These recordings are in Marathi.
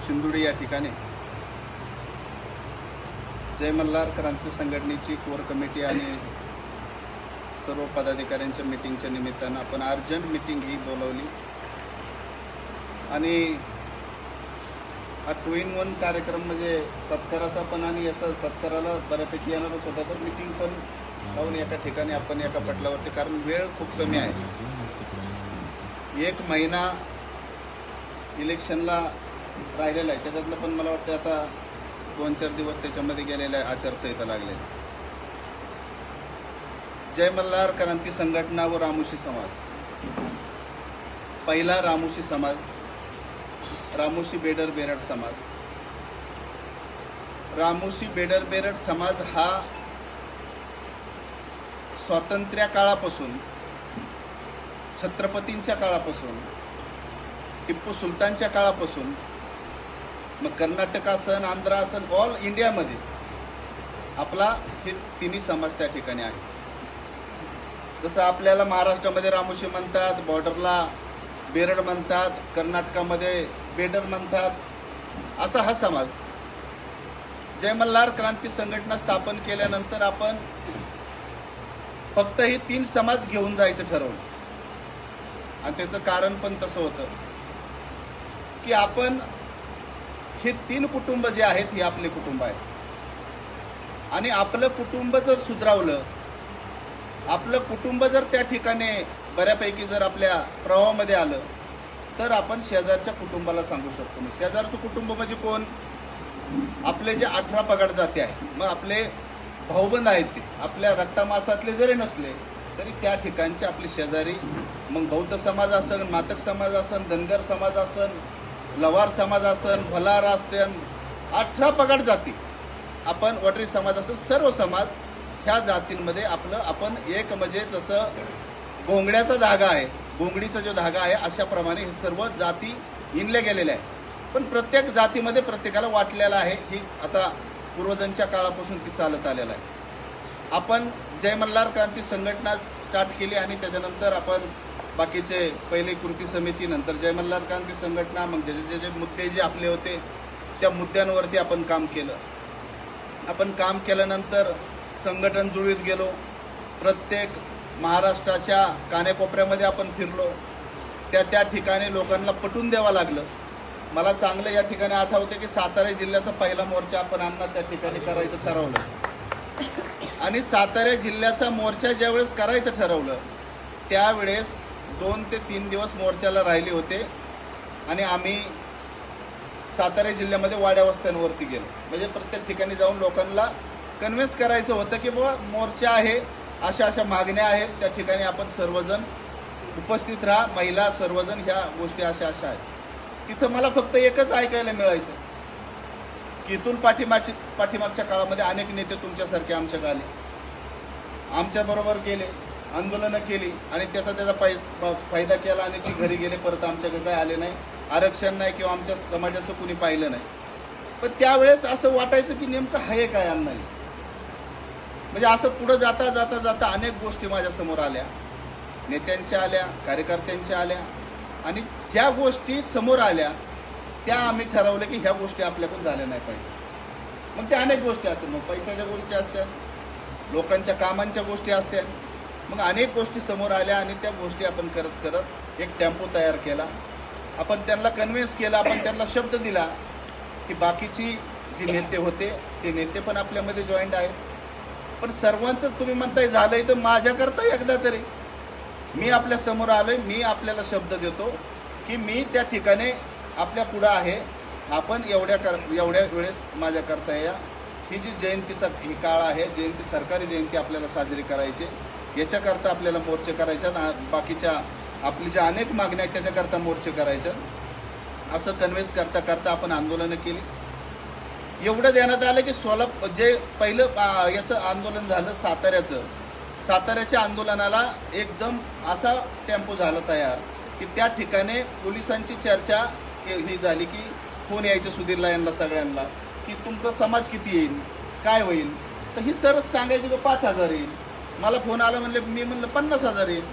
सिंदुडी या ठिकाणी जय मल्हार क्रांती संघटनेची कोर कमिटी आणि सर्व पदाधिकाऱ्यांच्या मीटिंगच्या निमित्तानं आपण अर्जंट मीटिंग ही बोलवली आणि हा 2 in 1 कार्यक्रम म्हणजे सत्काराचा पण आणि याचा सत्काराला बऱ्यापैकी येणारच होता, तर मीटिंग पण लावून एका ठिकाणी आपण एका पटलावरती, कारण वेळ खूप कमी आहे. 1 महिना इलेक्शनला राहिलेला आहे, त्याच्यातलं पण मला वाटतं आता 2-4 दिवस त्याच्यामध्ये गेलेला आहे, आचारसंहिता लागलेली. जय मल्हार क्रांती संघटना व रामोशी समाज. पहिला रामोशी समाज, रामोशी बेडर बेरड समाज. रामोशी बेडर बेरड समाज हा स्वातंत्र्य काळापासून, छत्रपतींच्या काळापासून, टिप्पू सुलतानच्या काळापासून, मग कर्नाटक असन, आंध्र असन, ऑल इंडियामध्ये आपला हे तिन्ही समाज त्या ठिकाणी आहे. जसं आपल्याला महाराष्ट्रामध्ये रामोशी म्हणतात, बॉर्डरला बेरड म्हणतात, कर्नाटकामध्ये बेडर म्हणतात, असा हा समाज. जय मल्हार क्रांती संघटना स्थापन केल्यानंतर आपण फक्त हे 3 समाज घेऊन जायचं ठरवलं. आणि त्याचं कारण पण तसं होतं की आपण हे 3 कुटुंब जे आहेत हे आपले कुटुंब आहेत आणि आपलं कुटुंब जर सुधरावलं, आपलं कुटुंब जर त्या ठिकाणी बऱ्यापैकी जर आपल्या प्रवाहामध्ये आलं, तर आपण शेजारच्या कुटुंबाला सांगू शकतो. मग शेजारचं कुटुंब म्हणजे कोण? आपले जे 18 पगड जाती आहे, मग आपले भाऊबंद आहेत, ते आपल्या रक्तामासातले जरी नसले तरी त्या ठिकाणचे आपले शेजारी, मग बौद्ध समाज असन, मातक समाज असन, धनगर समाज असन, लवार समाज असन, भलार असन, 18 पगड जाती, आपण वडरी समाज असन, सर्व समाज ह्या जातींमध्ये आपण एक म्हणजे जसं घोंगड्याचा धागा आहे, घोंगडीचा जो धागा आहे, अशाप्रमाणे हे सर्व जाती इनल्या गेलेल्या आहेत. पण प्रत्येक जातीमध्ये प्रत्येकाला वाटलेलं आहे. ही आता पूर्वजांच्या काळापासून ती चालत आलेलं आहे. आपण जय मल्हार क्रांती संघटना स्टार्ट केली आणि त्याच्यानंतर आपण बाकीचे पहिले कृती समिती, नंतर जय मल्हार क्रांती संघटना, मग जे मुद्दे जे आपले होते त्या मुद्द्यांवरती आपण काम केलं. आपण काम केल्यानंतर संघटन जुळवीत गेलो. प्रत्येक महाराष्ट्राच्या कानेकोपऱ्यामध्ये आपण फिरलो. त्या ठिकाणी लोकांना पटवून द्यावं लागलं. मला चांगलं या ठिकाणी आठवते की सातारा जिल्ह्याचा पहिला मोर्चा आपण अण्णा त्या ठिकाणी करायचं ठरवलं आणि सातारा जिल्ह्याचा मोर्चा ज्यावेळेस करायचं ठरवलं त्यावेळेस 2 ते 3 दिवस मोर्चाला राहिले होते आणि आम्ही सातारा जिल्ह्यामध्ये वाड्या वस्त्यांवरती गेलो. म्हणजे प्रत्येक ठिकाणी जाऊन लोकांना कन्व्हिन्स करायचं होतं की बाबा मोर्चा आहे, अशा मागण्या आहेत, त्या ठिकाणी आपण सर्वजण उपस्थित राहा, महिला सर्वजण, ह्या गोष्टी अशा आहेत. तिथं मला फक्त एकच ऐकायला मिळायचं की इथून पाठीमागच्या काळामध्ये अनेक नेते तुमच्यासारखे आमच्याकडे आले, आमच्याबरोबर गेले, आंदोलनं केली आणि त्याचा फायदा केला आणि ती घरी गेले, परत आमच्याकडे काय आले नाही, आरक्षण नाही किंवा आमच्या समाजाचं कुणी पाहिलं नाही. पण त्यावेळेस असं वाटायचं की नेमकं आहे काय अण्णा. म्हणजे असं पुढं जाता अनेक गोष्टी माझ्यासमोर आल्या, नेत्यांच्या आल्या, कार्यकर्त्यांच्या आल्या आणि ज्या गोष्टी समोर आल्या त्या आम्ही ठरवलं की ह्या गोष्टी आपल्याकडून झाल्या नाही पाहिजे. मग त्या अनेक गोष्टी असतात, मग पैशाच्या गोष्टी असतात, लोकांच्या कामांच्या गोष्टी असतात, मग अनेक गोष्टी समोर आल्या आणि त्या गोष्टी आपण करत एक टेम्पो तयार केला. आपण त्यांना कन्व्हिन्स केलं, आपण त्यांना शब्द दिला की बाकीची जी नेते होते ते नेते पण आपल्यामध्ये जॉईंट आहेत. पण सर्वांचं तुम्ही म्हणताय झालंय तर माझ्याकरता एकदा तरी मी आपल्या समोर आलोय, मी आपल्याला शब्द देतो की मी त्या ठिकाणी आपल्या पुढं आहे. आपण एवढ्या वेळेस माझ्याकरता या ही जी जयंतीचा ही काळ आहे, जयंती, सरकारी जयंती आपल्याला साजरी करायची, याच्याकरता आपल्याला मोर्चे करायच्यात, बाकीच्या आपली ज्या अनेक मागण्या आहेत त्याच्याकरता मोर्चे करायच्यात. असं कन्व्हिन्स करता आपण आंदोलनं केली. एवढं देण्यात आलं की जे पहिलं याचं आंदोलन झालं साताऱ्याच्या आंदोलनाला एकदम असा टेम्पो झाला तयार की त्या ठिकाणी पोलिसांची चर्चा ही झाली की फोन यायचं सुधीरला यांना सगळ्यांना की तुमचा समाज किती येईल, काय होईल. तर ही सरच सांगायची की 5,000 येईल. मला फोन आला, म्हणले, मी म्हणलं 50,000 येईल.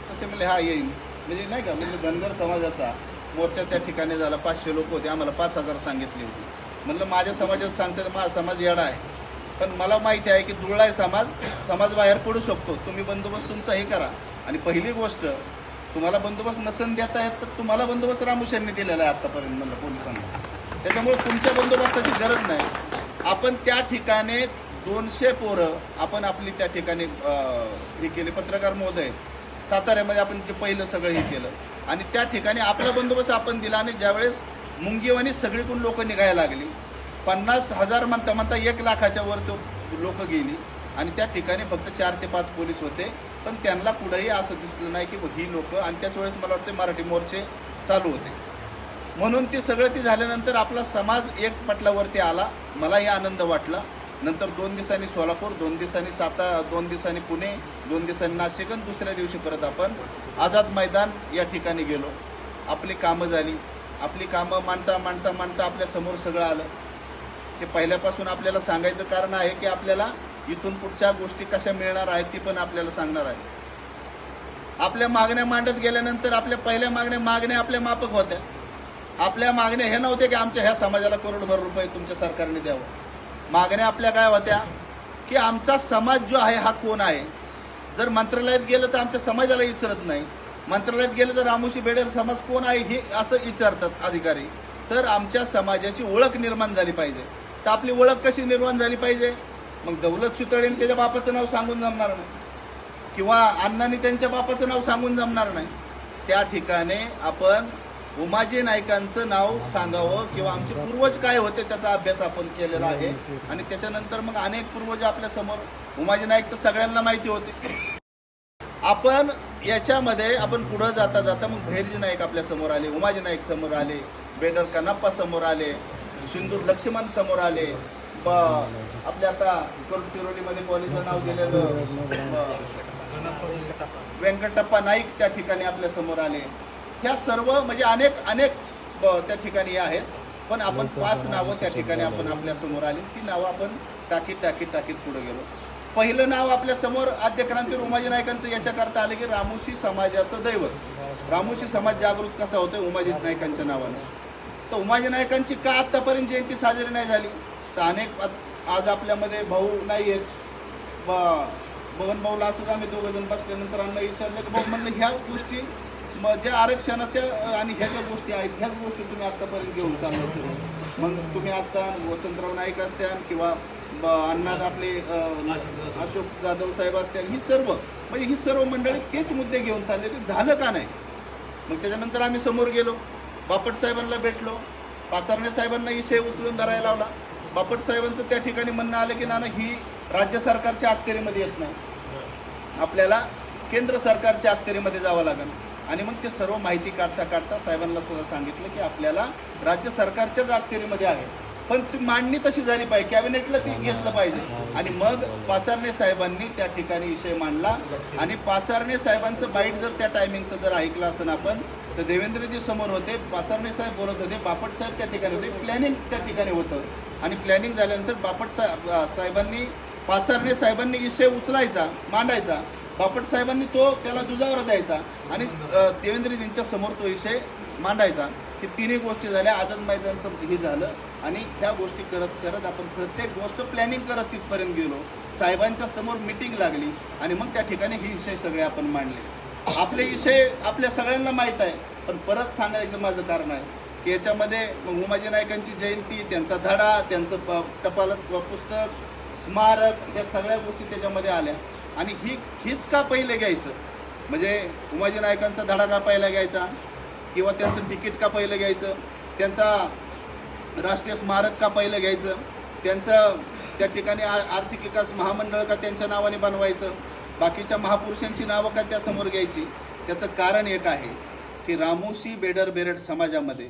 तर ते म्हणले हा येईल. म्हणजे नाही का, म्हणजे धनगर समाजाचा मोर्चा त्या ठिकाणी झाला, 500 लोक होते, आम्हाला 5,000 सांगितली होती. म्हणलं माझ्या समाजात सांगते, माझा समाज येडा आहे. पण मला माहिती आहे की जुळलाय समाज बाहेर पडू शकतो. तुम्ही बंदोबस्त तुमचा हे करा. आणि पहिली गोष्ट, तुम्हाला बंदोबस्त नसन देता येत तर तुम्हाला बंदोबस्त रामुशेंनी दिलेला आहे आत्तापर्यंत म्हणलं पोलिसांना. त्याच्यामुळे तुमच्या बंदोबस्ताची गरज नाही. आपण त्या ठिकाणी 200 पोरं आपण आपली त्या ठिकाणी हे केले. पत्रकार महोदय, साताऱ्यामध्ये आपण जे पहिलं सगळं हे केलं आणि त्या ठिकाणी आपला बंदोबस्त आपण दिला. आणि ज्यावेळेस मुंगीवानी सगळीकडून लोक निघायला लागली, 50,000 म्हणता 1,00,000च्या वर तो लोक गेली आणि त्या ठिकाणी फक्त 4 ते 5 पोलीस होते. पण त्यांना कुठेही असं दिसलं नाही की ही लोक, आणि त्याच वेळेस मला वाटतं मराठी मोर्चे चालू होते. म्हणून ते सगळं ते झाल्यानंतर आपला समाज एक पटलावरती आला. मलाही आनंद वाटला. नंतर 2 दिवसांनी सोलापूर, 2 दिवसांनी सातारा, 2 दिवसांनी पुणे, 2 दिवसांनी नाशिक आणि दुसऱ्या दिवशी परत आपण आझाद मैदान या ठिकाणी गेलो. आपली कामं झाली. आपली कामं मांडता आपल्या समोर सगळं आलं. ते पहिल्यापासून आपल्याला सांगायचं कारण आहे की आपल्याला इथून पुढच्या गोष्टी कशा मिळणार आहेत ती पण आपल्याला सांगणार आहे. आपल्या मागण्या मांडत गेल्यानंतर आपल्या पहिल्या मागण्या आपल्या माफक होत्या. आपल्या मागण्या हे नव्हते की आमच्या ह्या समाजाला करोडभर रुपये तुमच्या सरकारने द्यावं. मागण्या आपल्या काय होत्या की आमचा समाज जो आहे हा कोण आहे. जर मंत्रालयात गेलं तर आमच्या समाजाला विचारत नाही. मंत्रालयात गेलं तर रामोशी बेडर समाज कोण आहे हे असं विचारतात अधिकारी. तर आमच्या समाजाची ओळख निर्माण झाली पाहिजे. तर आपली ओळख कशी निर्माण झाली पाहिजे. मग दौलत सुतळेने त्याच्या बापाचं नाव सांगून जमणार नाही किंवा अण्णांनी त्यांच्या बापाचं नाव सांगून जमणार नाही. त्या ठिकाणी आपण उमाजी नाईकांचं नाव सांगावं किंवा आमचे पूर्वज काय होते त्याचा अभ्यास आपण केलेला आहे. आणि त्याच्यानंतर मग अनेक पूर्वज आपल्या समोर, उमाजी नाईक तर सगळ्यांना माहिती होते. आपण याच्यामध्ये आपण पुढं जाता मग भैरजी नाईक आपल्या समोर आले, उमाजी नाईक समोर आले, बेडर कनाप्पा समोर आले, सिंदूर लक्ष्मण समोर आले, आपल्या आता गडचिरोलीमध्ये कॉलेजला नाव दिलेलं व्यंकटप्पा नाईक त्या ठिकाणी आपल्या समोर आले. ह्या सर्व म्हणजे अनेक त्या ठिकाणी आहेत. पण आपण 5 नावं त्या ठिकाणी आपण आपल्या समोर आली. ती नावं आपण टाकीत पुढे गेलो. पहिलं नाव आपल्या समोर आद्य क्रांतीवीर उमाजी नाईकांचं याच्याकरता आलं की रामोशी समाजाचं दैवत, रामोशी समाज जागृत कसा होतोय उमाजी नाईकांच्या नावानं. तर उमाजी नाईकांची का आत्तापर्यंत जयंती साजरी नाही झाली. तर अनेक आज आपल्यामध्ये भाऊ नाही आहेत. बबन भाऊला असंच आम्ही 2 जण बसल्यानंतर आम्हाला विचारलं की भाऊ म्हणलं ह्या गोष्टी ज्या आरक्षणाच्या आणि ह्या ज्या गोष्टी आहेत ह्याच गोष्टी तुम्ही आत्तापर्यंत घेऊन चालला सर. मग तुम्ही असतान, वसंतराव नाईक असत्यान किंवा अण्णा आपले अशोक जाधव साहेब असतील, ही सर्व मंडळी तेच मुद्दे घेऊन चालले. ते झालं का नाही. मग त्याच्यानंतर आम्ही समोर गेलो, बापट साहेबांना भेटलो. पाचारणे साहेबांना विषय उचलून धरायला लावला. बापट साहेबांचं त्या ठिकाणी म्हणणं आलं की नाना ही राज्य सरकारच्या अखत्यारीमध्ये येत नाही, आपल्याला केंद्र सरकारच्या अखत्यारीमध्ये जावं लागेल. आणि मग ते सर्व माहिती काढता साहेबांना सुद्धा सांगितलं की आपल्याला राज्य सरकारच्याच अखत्यारीमध्ये आहे, पण ती मांडणी तशी झाली पाहिजे, कॅबिनेटला ती घेतलं पाहिजे. आणि मग पाचारणे साहेबांनी त्या ठिकाणी विषय मांडला. आणि पाचारणे साहेबांचं बाईट जर त्या टायमिंगचं जर ऐकलं असं आपण, तर देवेंद्रजी समोर होते, पाचारणे साहेब बोलत होते, बापट साहेब त्या ठिकाणी होते, प्लॅनिंग त्या ठिकाणी होतं. आणि प्लॅनिंग झाल्यानंतर बापट साहेबांनी, पाचारणे साहेबांनी विषय उचलायचा, मांडायचा, बापट साहेबांनी तो त्याला दुजावर द्यायचा आणि देवेंद्रजींच्या समोर तो विषय मांडायचा. ही तिन्ही गोष्टी झाल्या. आझाद मैदानचं हे झालं. आणि ह्या गोष्टी करत आपण प्रत्येक गोष्ट प्लॅनिंग करत तिथपर्यंत गेलो. साहेबांच्या समोर मिटिंग लागली आणि मग त्या ठिकाणी ही विषय सगळे आपण मांडले. आपले विषय आपल्या सगळ्यांना माहीत आहे, पण परत सांगायचं माझं कारण आहे की याच्यामध्ये उमाजी नाईकांची जयंती, त्यांचा धडा, त्यांचं टपाल पुस्तक, स्मारक, या सगळ्या गोष्टी त्याच्यामध्ये आल्या. आणि हीच का पहिले घ्यायचं, म्हणजे उमाजी नाईकांचा धडा का पहिला घ्यायचा किंवा त्यांचं तिकीट का पहिलं घ्यायचं, त्यांचा राष्ट्रीय स्मारक का पहिलं घ्यायचं, त्यांचं त्या ठिकाणी आर्थिक विकास महामंडळ का त्यांच्या नावाने बनवायचं, बाकीच्या महापुरुषांची नावं का त्यासमोर घ्यायची. त्याचं कारण एक आहे की रामोशी बेडर बेरड समाजामध्ये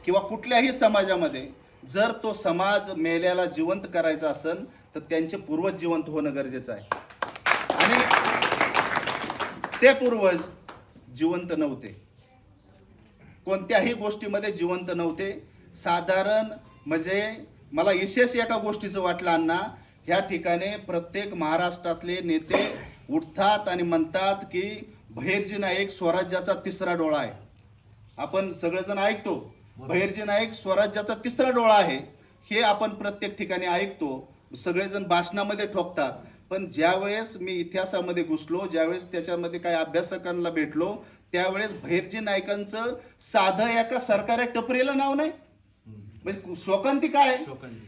किंवा कुठल्याही समाजामध्ये जर तो समाज मेल्याला जिवंत करायचा असेल तर त्यांचे पूर्वज जिवंत होणं गरजेचं आहे. आणि ते पूर्वज जिवंत नव्हते, कोणत्याही गोष्टीमध्ये जिवंत नव्हते. साधारण म्हणजे मला विशेष एका गोष्टीचं वाटलं अण्णा, ह्या ठिकाणी प्रत्येक महाराष्ट्रातले नेते उठतात आणि म्हणतात की भैरजी नाईक स्वराज्याचा 3रा डोळा आहे. आपण सगळेजण ऐकतो. भैरजी नाईक स्वराज्याचा तिसरा डोळा आहे हे आपण प्रत्येक ठिकाणी ऐकतो, सगळेजण भाषणामध्ये ठोकतात. पण ज्यावेळेस मी इतिहासामध्ये घुसलो, ज्यावेळेस त्याच्यामध्ये काही अभ्यासकांना भेटलो, त्यावेळेस भैरजी नाईकांचं साधं एका सरकारी टपरीला नाव नाही. म्हणजे शोकांती काय,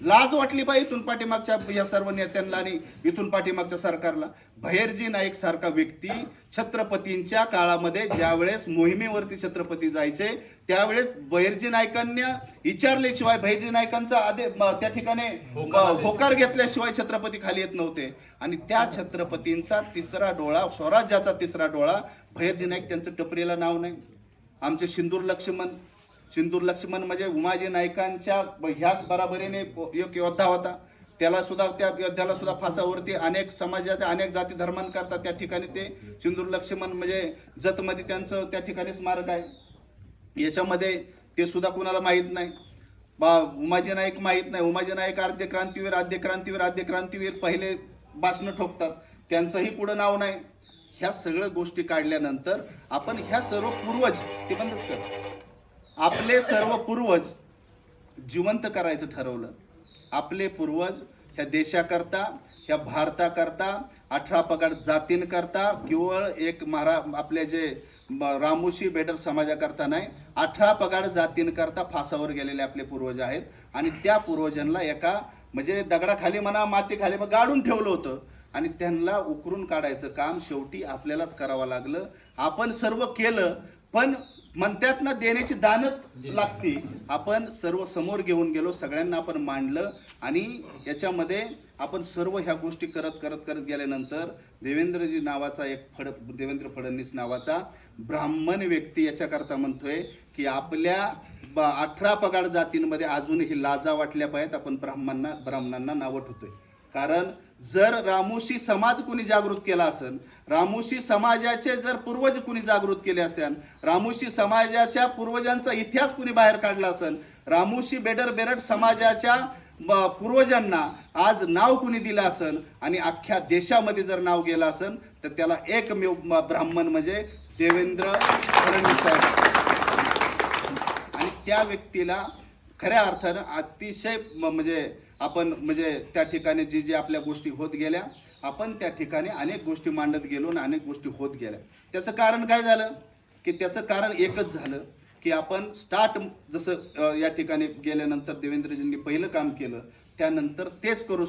लाज वाटली पाहिजे इथून पाठीमागच्या या सर्व नेत्यांना आणि इथून पाठीमागच्या सरकारला. भैरजी नाईक सारखा व्यक्ती छत्रपतींच्या काळामध्ये ज्यावेळेस मोहिमेवरती छत्रपती जायचे त्यावेळेस भैरजी नाईकांना विचारल्याशिवाय, भैरजी नाईकांचा त्या ठिकाणी होकार घेतल्याशिवाय छत्रपती खाली येत नव्हते. आणि त्या छत्रपतींचा तिसरा डोळा, स्वराज्याचा तिसरा डोळा भैरजी नाईक, त्यांचं टपरीला नाव नाही. आमचे सिंदूर लक्ष्मण म्हणजे उमाजी नाईकांच्या ह्याच बराबरीने एक योद्धा होता. त्याला सुद्धा, त्या योद्ध्याला सुद्धा फासावरती अनेक समाजाच्या अनेक जाती धर्मांकरता त्या ठिकाणी ते सिंदूर लक्ष्मण म्हणजे जतमध्ये त्यांचं त्या ठिकाणी स्मारक आहे. याच्यामध्ये ते सुद्धा कुणाला माहीत नाही. उमाजी नाईक माहीत नाही. उमाजी नाईक आद्य क्रांतीवीर पहिले भाषणं ठोकतात, त्यांचंही पुढं नाव नाही. ह्या सगळ्या गोष्टी काढल्यानंतर आपण ह्या सर्व पूर्वज, ते बंदच कर, आपले सर्व पूर्वज जिवंत करायचं ठरवलं. आपले पूर्वज ह्या देशाकरता, ह्या भारताकरता, 18 पगड जातींकरता, केवळ एक आपले जे रामोशी बेडर समाजाकरता नाही, 18 पगड जातींकरता फासावर गेलेले आपले पूर्वज आहेत. आणि त्या पूर्वजांना एका म्हणजे दगडाखाली म्हणा, मातीखाली मग गाडून ठेवलं होतं आणि त्यांना उकरून काढायचं काम शेवटी आपल्यालाच करावं लागलं. आपण सर्व केलं, पण म्हणतात ना, देण्याची दानत लागती. आपण सर्व समोर घेऊन गेलो, सगळ्यांना आपण मांडलं आणि याच्यामध्ये आपण सर्व ह्या गोष्टी करत गेल्यानंतर देवेंद्र फडणवीस नावाचा ब्राह्मण व्यक्ती याच्याकरता म्हणतोय की आपल्या 18 पगड जातींमध्ये अजूनही लाजा वाटल्या पाहिजेत, आपण ब्राह्मणांना नावं ठेवतोय. कारण जर रामोशी समाज कुणी जागृत केला असेल, रामोशी समाजाचे जर पूर्वज कुणी जागृत केले असतील, रामोशी समाजाच्या पूर्वजांचा इतिहास कुणी बाहेर काढला असेल, रामोशी बेरड समाजाच्या पूर्वजांना आज नाव कुणी दिलं असेल आणि अख्ख्या देशामध्ये जर नाव गेलं असेल तर त्याला एकमेव ब्राह्मण म्हणजे देवेंद्र फडणवीस साहेब. आणि त्या व्यक्तीला खऱ्या अर्थानं अतिशय म्हणजे त्या ठिकाणी जी आपल्या गोष्टी होत गेल्या, आपण त्या ठिकाणी अनेक गोष्टी मांडत गेलो आणि अनेक गोष्टी होत गेल्या. त्याचं कारण काय झालं की त्याचं कारण एकच झालं की आपण जसं या ठिकाणी गेल्यानंतर देवेंद्रजींनी पहिलं काम केलं, त्यानंतर तेच करू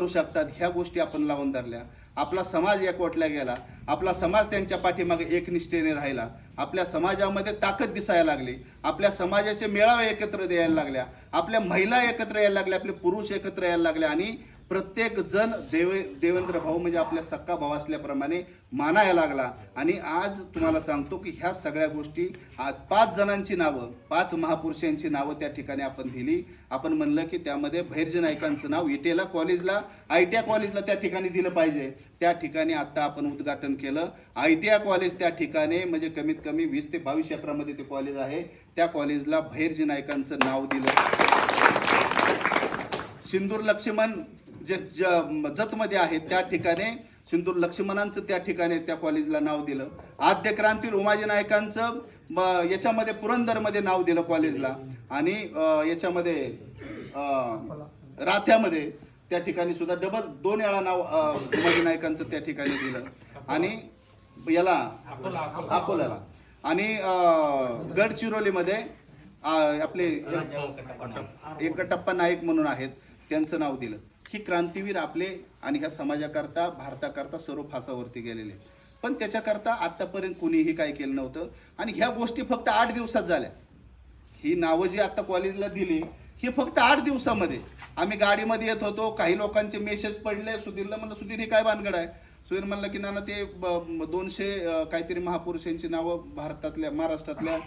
शकतात ह्या गोष्टी आपण लावून धरल्या. आपला समाज एकवटला गेला, आपला समाज त्यांच्या पाठीमागे एकनिष्ठेने राहिला, आपल्या समाजामध्ये ताकद दिसायला लागली, आपल्या समाजाचे मेळावे एकत्र यायला लागल्या, आपल्या महिला एकत्र यायला लागल्या, आपले पुरुष एकत्र यायला लागले आणि प्रत्येक जण देवेंद्र भाऊ म्हणजे आपल्या सक्का भाऊ असल्याप्रमाणे मानायला लागला. आणि आज तुम्हाला सांगतो की ह्या सगळ्या गोष्टी, आज 5 जणांची नावं, 5 महापुरुषांची नावं त्या ठिकाणी आपण दिली. आपण म्हणलं की त्यामध्ये भैरजी नाईकांचं नाव इटेला कॉलेजला, ITI कॉलेजला त्या ठिकाणी दिलं पाहिजे. त्या ठिकाणी आता आपण उद्घाटन केलं. ITI कॉलेज त्या ठिकाणी म्हणजे कमीत कमी 20 ते 22 एकरामध्ये ते कॉलेज आहे. त्या कॉलेजला भैरजी नाईकांचं नाव दिलं. सिंदूर लक्ष्मण जे जतमध्ये आहे त्या ठिकाणी सिंदूर लक्ष्मणांचं त्या ठिकाणी त्या कॉलेजला नाव दिलं. आद्य क्रांतीवीर उमाजी नाईकांचं याच्यामध्ये पुरंदरमध्ये नाव दिलं कॉलेजला. आणि याच्यामध्ये राथ्यामध्ये त्या ठिकाणी सुद्धा 2 वेळा नाव उमाजी नाईकांचं त्या ठिकाणी दिलं. आणि याला अकोल्याला आणि गडचिरोलीमध्ये आपले एकटप्पा नाईक म्हणून आहेत, त्यांचं नाव दिलं. ही क्रांतीवीर आपले आणि ह्या समाजाकरता, भारताकरता सर्व फासावरती गेलेले. पण त्याच्याकरता आत्तापर्यंत कुणीही काय केलं नव्हतं. आणि ह्या गोष्टी फक्त 8 दिवसात झाल्या. ही नावं जी आत्ता कॉलेजला दिली ही फक्त 8 दिवसामध्ये. आम्ही गाडीमध्ये येत होतो, काही लोकांचे मेसेज पडले. सुधीरला म्हणलं, सुधीर ही काय भानगड आहे? सुधीर म्हणलं की नाना ते 200 काहीतरी महापुरुषांची नावं भारतातल्या, महाराष्ट्रातल्या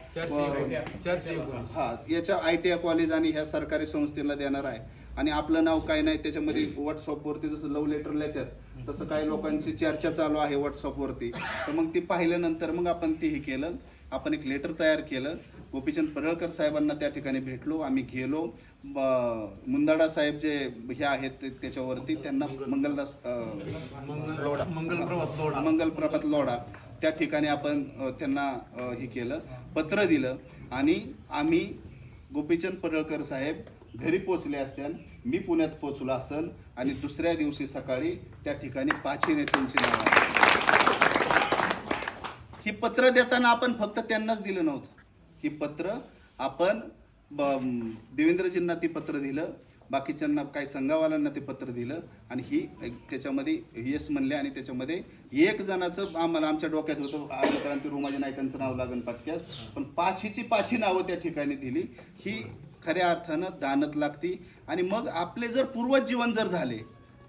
याच्या ITI कॉलेज आणि ह्या सरकारी संस्थेला देणार आहे. आणि आपलं नाव काय नाही त्याच्यामध्ये. व्हॉट्सअपवरती जसं लव्ह लेटर लिहितात तसं काही लोकांची चर्चा चालू आहे व्हॉट्सअपवरती. तर मग ती पाहिल्यानंतर मग आपण ते हे केलं, आपण एक लेटर तयार केलं. गोपीचंद पडळकर साहेबांना त्या ठिकाणी भेटलो, आम्ही गेलो. मुंदाडा साहेब जे हे आहेत त्याच्यावरती त्यांना मंगलप्रभात लोढा त्या ठिकाणी आपण त्यांना हे केलं, पत्र दिलं आणि आम्ही गोपीचंद पडळकर साहेब घरी पोचले असत्यान, मी पुण्यात पोचलो असेल आणि दुसऱ्या दिवशी सकाळी त्या ठिकाणी 5 नेत्यांची नावं. ही पत्र देताना आपण फक्त त्यांनाच दिलं नव्हतं, ही पत्र आपण देवेंद्रजींना ती पत्र दिलं, बाकीच्यांना काही संघावाल्यांना ते पत्र दिलं आणि ही त्याच्यामध्ये येस म्हणले आणि त्याच्यामध्ये एक जणाचं आम्हाला आमच्या डोक्यात होतं, क्रांती रोमाजी नायकांचं नाव लागण पटक्यात, पण 5ची नावं त्या ठिकाणी दिली. ही खऱ्या अर्थानं दानत लागती. आणि मग आपले जर पूर्वज जीवन जर झाले,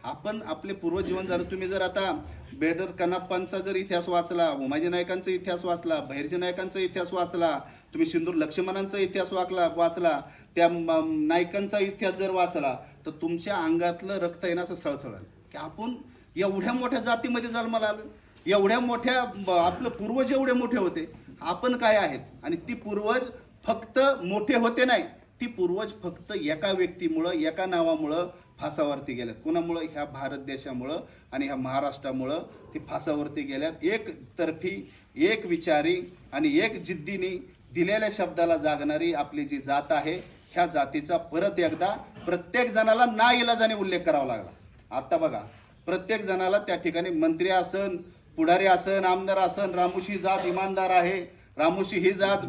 आपण आपले पूर्वज जीवन झालं, तुम्ही जर आता बेडर कनाप्पांचा जर इतिहास वाचला, उमाजी नायकांचा इतिहास वाचला, भैरजी नायकांचा इतिहास वाचला, तुम्ही सिंदूर लक्ष्मणांचा इतिहास वाचला, त्या नायकांचा इतिहास जर वाचला, तर तुमच्या अंगातलं रक्त येणं असं सळसळलं की आपण एवढ्या मोठ्या जातीमध्ये जन्माला आलो, एवढ्या मोठ्या आपलं पूर्वज एवढे मोठे होते, आपण काय आहेत. आणि ती पूर्वज फक्त मोठे होते नाही, ती पूर्वज फक्त एका व्यक्तीमुळं, एका नावामुळं फासावरती गेल्यात. कोणामुळं? ह्या भारत देशामुळं आणि ह्या महाराष्ट्रामुळं ती फासावरती गेल्यात. एक तर्फी, एक विचारी आणि एक जिद्दीने दिलेल्या शब्दाला जागणारी आपली जी जात आहे, ह्या जातीचा परत एकदा प्रत्येक जणाला नाइलाजाने उल्लेख करावा लागला. आता बघा, प्रत्येक जणाला त्या ठिकाणी मंत्री असन, पुढारी असन, आमदार असन, रामोशी जात इमानदार आहे, रामोशी ही जात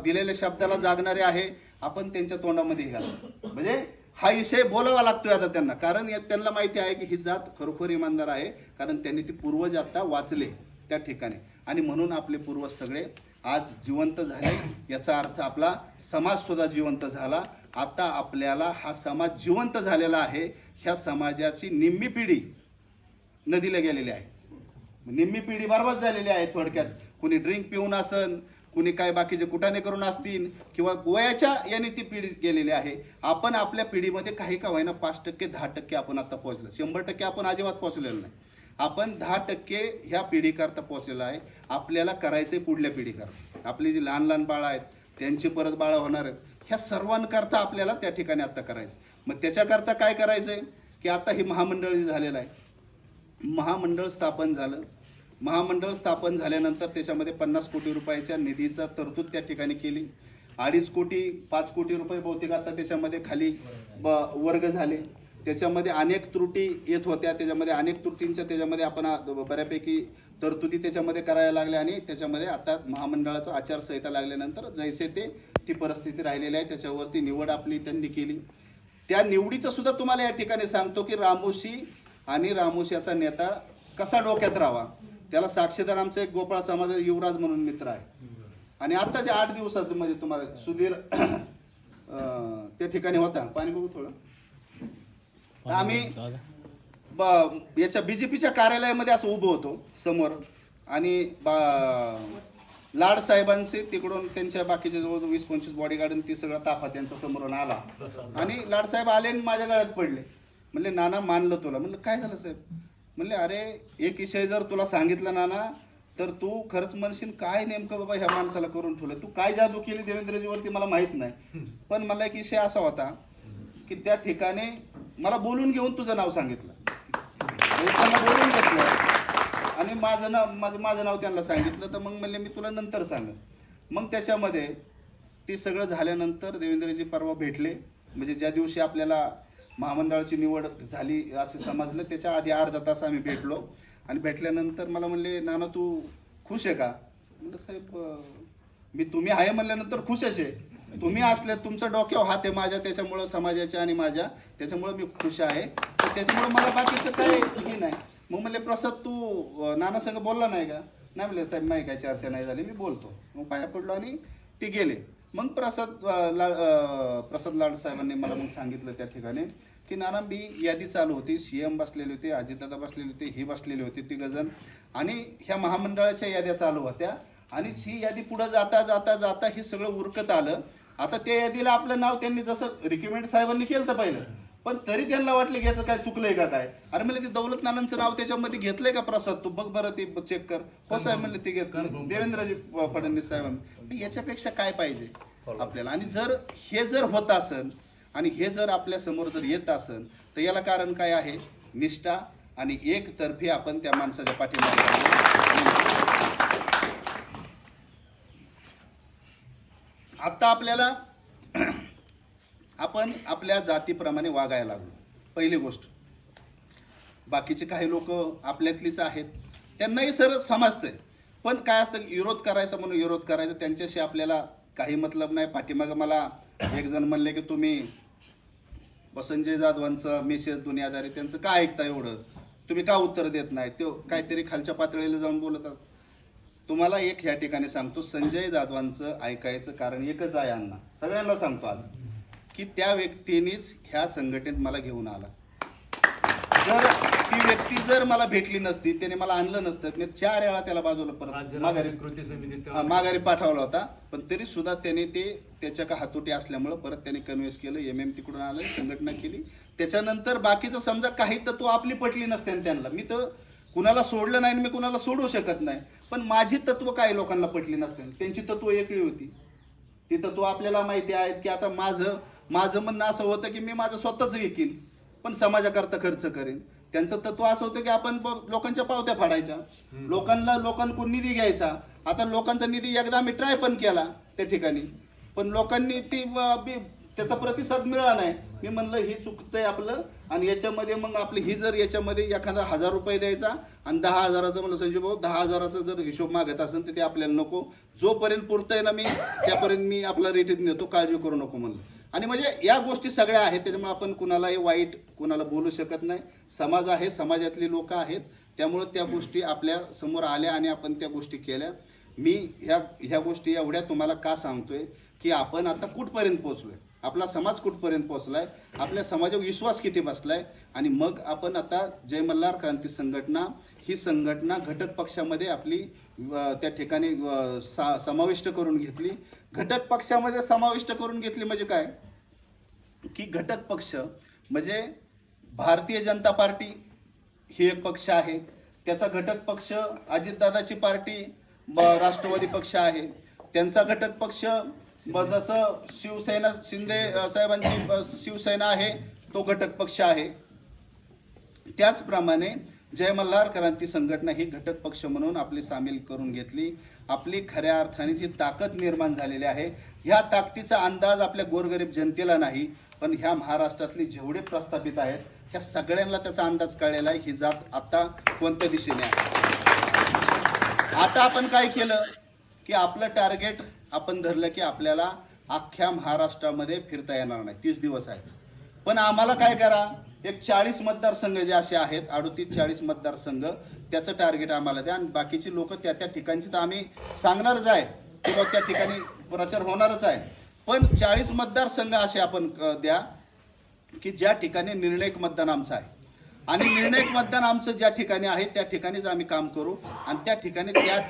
दिलेल्या शब्दाला जागणारे आहे, आपण त्यांच्या तोंडामध्ये घालतो. म्हणजे हा विषय बोलावा लागतोय आता त्यांना, कारण त्यांना माहिती आहे की ही जात खरोखर इमानदार आहे, कारण त्यांनी ती पूर्वज आता वाचले त्या ठिकाणी. आणि म्हणून आपले पूर्वज सगळे आज जिवंत झाले. याचा अर्थ आपला समाज सुद्धा जिवंत झाला. आता आपल्याला हा समाज जिवंत झालेला आहे, ह्या समाजाची निम्मी पिढी नदीला गेलेली आहे, निम्मी पिढी बरबाद झालेली आहे. थोडक्यात कुणी ड्रिंक पिऊन असन, कुणी काय बाकीचे कुटाणे करून असतील, किंवा वयाच्या याने ती पिढी गेलेली आहे. आपण आपल्या पिढीमध्ये काही का होईना 5%, 10% आपण आता पोहोचलो. 100% आपण अजिबात पोहोचलेलो नाही. आपण 10% ह्या पिढीकरता पोहोचलेला आहे. आपल्याला करायचं आहे पुढल्या पिढीकरता. आपली जी लहान लहान बाळं आहेत, त्यांची परत बाळं होणार आहेत, ह्या सर्वांकरता आपल्याला त्या ठिकाणी आत्ता करायचं. मग त्याच्याकरता काय करायचं आहे की आता हे महामंडळ झालेलं आहे, महामंडळ स्थापन झालं. महामंडळ स्थापन झाल्यानंतर त्याच्यामध्ये 50 कोटी रुपयाच्या निधीचा तरतूद त्या ठिकाणी केली. 2.5 कोटी 5 कोटी रुपये बहुतेक आता त्याच्यामध्ये खाली वर्ग झाले. त्याच्यामध्ये अनेक त्रुटी येत होत्या, त्याच्यामध्ये अनेक त्रुटींच्या त्याच्यामध्ये आपण बऱ्यापैकी तरतुदी त्याच्यामध्ये करायला लागल्या. आणि त्याच्यामध्ये आता महामंडळाचं आचारसंहिता लागल्यानंतर जैसे ती परिस्थिती राहिलेली आहे. त्याच्यावरती निवड आपली त्यांनी केली. त्या निवडीचं सुद्धा तुम्हाला या ठिकाणी सांगतो की रामोशी आणि रामोशीचा नेता कसा डोक्यात राहावा, त्याला साक्षीदार आमचा एक गोपाळ समाजाचा युवराज म्हणून मित्र आहे. आणि आत्ताचे 8 दिवसाचं म्हणजे तुम्हाला सुधीर त्या ठिकाणी होता. पाणी बघू थोडं. आम्ही याच्या BJPच्या कार्यालयामध्ये असं उभं होतो समोर, आणि लाड साहेबांचे तिकडून त्यांच्या बाकीचे जवळ 20-25 बॉडीगार्ड ती सगळा ताफा त्यांचा समोरून आला. आणि लाड साहेब आले आणि माझ्या गळ्यात पडले. म्हणले नाना मानलं तुला. म्हणलं काय झालं साहेब? म्हणले अरे एक विषय जर तुला सांगितला नाना तर तू खरंच म्हणशील काय नेमकं बाबा ह्या माणसाला करून ठेवलं, तू काय जादू केली देवेंद्रजीवरती मला माहीत नाही. पण मला एक विषय असा होता की त्या ठिकाणी मला बोलून घेऊन तुझं नाव सांगितलं, बोलून घेतलं आणि माझं नाव त्यांना सांगितलं. तर मग म्हणले मी तुला नंतर सांग. मग त्याच्यामध्ये ती सगळं झाल्यानंतर देवेंद्रजी परवा भेटले. म्हणजे ज्या दिवशी आपल्याला महामंडळाची निवड झाली असे समजलं, त्याच्या आधी अर्धा तास आम्ही भेटलो. आणि भेटल्यानंतर मला म्हणले नाना तू खुश आहे का? म्हणलं साहेब मी तुम्ही आहे म्हणल्यानंतर खुशच आहे. तुम्ही असले, तुमचं डोक्यावर हात आहे माझ्या, त्याच्यामुळं समाजाच्या आणि माझ्या, त्याच्यामुळं मी खुश आहे. तर त्याच्यामुळं मला बाकीचं काय हे नाही. मग म्हणले प्रसाद तू नाना संग बोलला नाही का? नाही म्हणले साहेब नाही काय चर्चा नाही झाली, मी बोलतो. मग पाया पडलो आणि ते गेले. मग प्रसाद लाड साहेबांनी मला मग सांगितलं त्या ठिकाणी की नाना मी यादी चालू होती, CM बसलेले होते, अजितदादा बसलेले होते, हे बसलेले होते 3 जण, आणि ह्या महामंडळाच्या याद्या चालू होत्या. आणि ही यादी पुढं जाता जाता जाता हे सगळं उरकत आलं. आता त्या यादीला आपलं नाव त्यांनी जसं रिकमेंड साहेबांनी केलं तर पहिलं, पण तरी त्यांना वाटलं की याचं काय चुकलंय का काय. अरे म्हणले ते दौलत नानांचं नाव त्याच्यामध्ये घेतलंय का प्रसाद, तू बघ बरं ते चेक कर. हो साहेब म्हणले ते घेतलं देवेंद्रजी फडणवीस साहेबांनी. याच्यापेक्षा काय पाहिजे आपल्याला? आणि जर होत असेल आणि हे जर आपल्या समोर जर येत असेल तर याला कारण काय आहे? निष्ठा आणि एकतर्फी आपण त्या माणसाच्या पाठीमागे. आता आपल्याला आपण आपल्या जातीप्रमाणे वागायला लागलो. पहिली गोष्ट, बाकीचे काही लोक आपल्यातलीच आहेत, त्यांनाही सर समजतंय, पण काय असतं की विरोध करायचा म्हणून विरोध करायचा, त्यांच्याशी आपल्याला काही मतलब नाही. पाठीमागं मला एक जण म्हणले की तुम्ही संजय जाधवांचं मेसेज दुनियादारी त्यांचं काय ऐकता एवढं, तुम्ही का उत्तर देत नाही, तो काहीतरी खालच्या पातळीला जाऊन बोलत असतो. तुम्हाला एक ह्या ठिकाणी सांगतो, संजय जाधवांचं ऐकायचं कारण एकच आहे अण्णा, सगळ्यांना सांगतो आज, की त्या व्यक्तीनेच ह्या संघटनेत मला घेऊन आला. जर ती व्यक्ती जर मला भेटली नसती, त्याने मला आणलं नसतं, मी 4 वेळा त्याला बाजूला परत माघारी पाठवला होता, पण तरी सुद्धा त्याने ते त्याच्या का हातोटी असल्यामुळं परत त्याने कन्व्हिन्स केलं, MM तिकडून आलं, संघटना केली. त्याच्यानंतर बाकीचं समजा काही तत्व आपली पटली नसते त्यांना, मी तर कुणाला सोडलं नाही, मी कुणाला सोडू शकत नाही, पण माझी तत्व काही लोकांना पटली नसते, त्यांची तत्व वेगळी होती. ती तत्व आपल्याला माहिती आहेत की आता माझं म्हणणं असं होतं की मी माझं स्वतःच विकीन, पण समाजाकरता खर्च करेन. त्यांचं तत्व असं होतं की आपण लोकांच्या पावत्या फाडायच्या, लोकांकडून निधी घ्यायचा. आता लोकांचा निधी एकदा आम्ही ट्राय पण केला त्या ठिकाणी, पण लोकांनी त्याचा प्रतिसाद मिळाला नाही. मी म्हणलं ही चुकतंय आपलं, आणि याच्यामध्ये मग आपली ही जर याच्यामध्ये एखादा 1000 रुपये द्यायचा आणि 10,000चं म्हणलं संजय भाऊ 10,000चा जर हिशोब मागत असेल तर ते आपल्याला नको, जोपर्यंत पुरतंय ना मी त्यापर्यंत मी आपला रेटीत नेतो, काळजी करू नको म्हणलं. आणि म्हणजे या गोष्टी सगळ्या आहेत, त्याच्यामुळे आपण कुणालाही वाईट कुणाला बोलू शकत नाही. समाज आहे, समाजातली लोक आहेत, त्यामुळे त्या गोष्टी आपल्या समोर आल्या आणि आपण त्या गोष्टी केल्या. मी ह्या गोष्टी एवढ्या तुम्हाला का सांगतोय की आपण आता कुठपर्यंत पोहोचलोय, आपला समाज कुठपर्यंत पोहोचलाय, आपल्या समाजावर विश्वास किती बसलाय. आणि मग आपण आता जय मल्हार क्रांती संघटना ही संघटना घटक पक्षामध्ये आपली त्या ठिकाणी समाविष्ट करून घेतली. घटक पक्षामध्ये समाविष्ट करून घेतली म्हणजे काय की घटक पक्ष म्हणजे भारतीय जनता पार्टी ही एक पक्ष आहे, त्याचा घटक पक्ष अजितदादाची पार्टी राष्ट्रवादी पक्ष आहे, त्यांचा घटक पक्ष जसं शिवसेना शिंदे साहेबांची शिवसेना आहे तो घटक पक्ष आहे. त्याचप्रमाणे जय मल्हार क्रांती संघटना ही घटक पक्ष म्हणून आपली सामील करून घेतली. आपली खऱ्या अर्थाने जी ताकद निर्माण झालेली आहे, ह्या ताकदीचा अंदाज आपल्या गोरगरीब जनतेला नाही, पण ह्या महाराष्ट्रातले जेवढे प्रस्थापित आहेत ह्या सगळ्यांना त्याचा अंदाज कळलेला आहे, ही जात आता कोणत्या दिशेने आहे. आता आपण काय केलं की आपलं टार्गेट आपण धरलं की आपल्याला अख्ख्या महाराष्ट्रामध्ये फिरता येणार नाही, 30 दिवस आहेत, पण आम्हाला काय करा, एक 40 मतदारसंघ जे असे आहेत, 38-40 मतदारसंघ, त्याचं टार्गेट आम्हाला द्या. आणि बाकीची लोक त्या ठिकाणची तर आम्ही सांगणारच आहे किंवा त्या ठिकाणी प्रचार होणारच आहे, पण 40 मतदारसंघ असे आपण द्या की ज्या ठिकाणी निर्णायक मतदान आमचं आहे. आणि निर्णायक मतदान आमचं ज्या ठिकाणी आहे त्या ठिकाणीच आम्ही काम करू. आणि त्या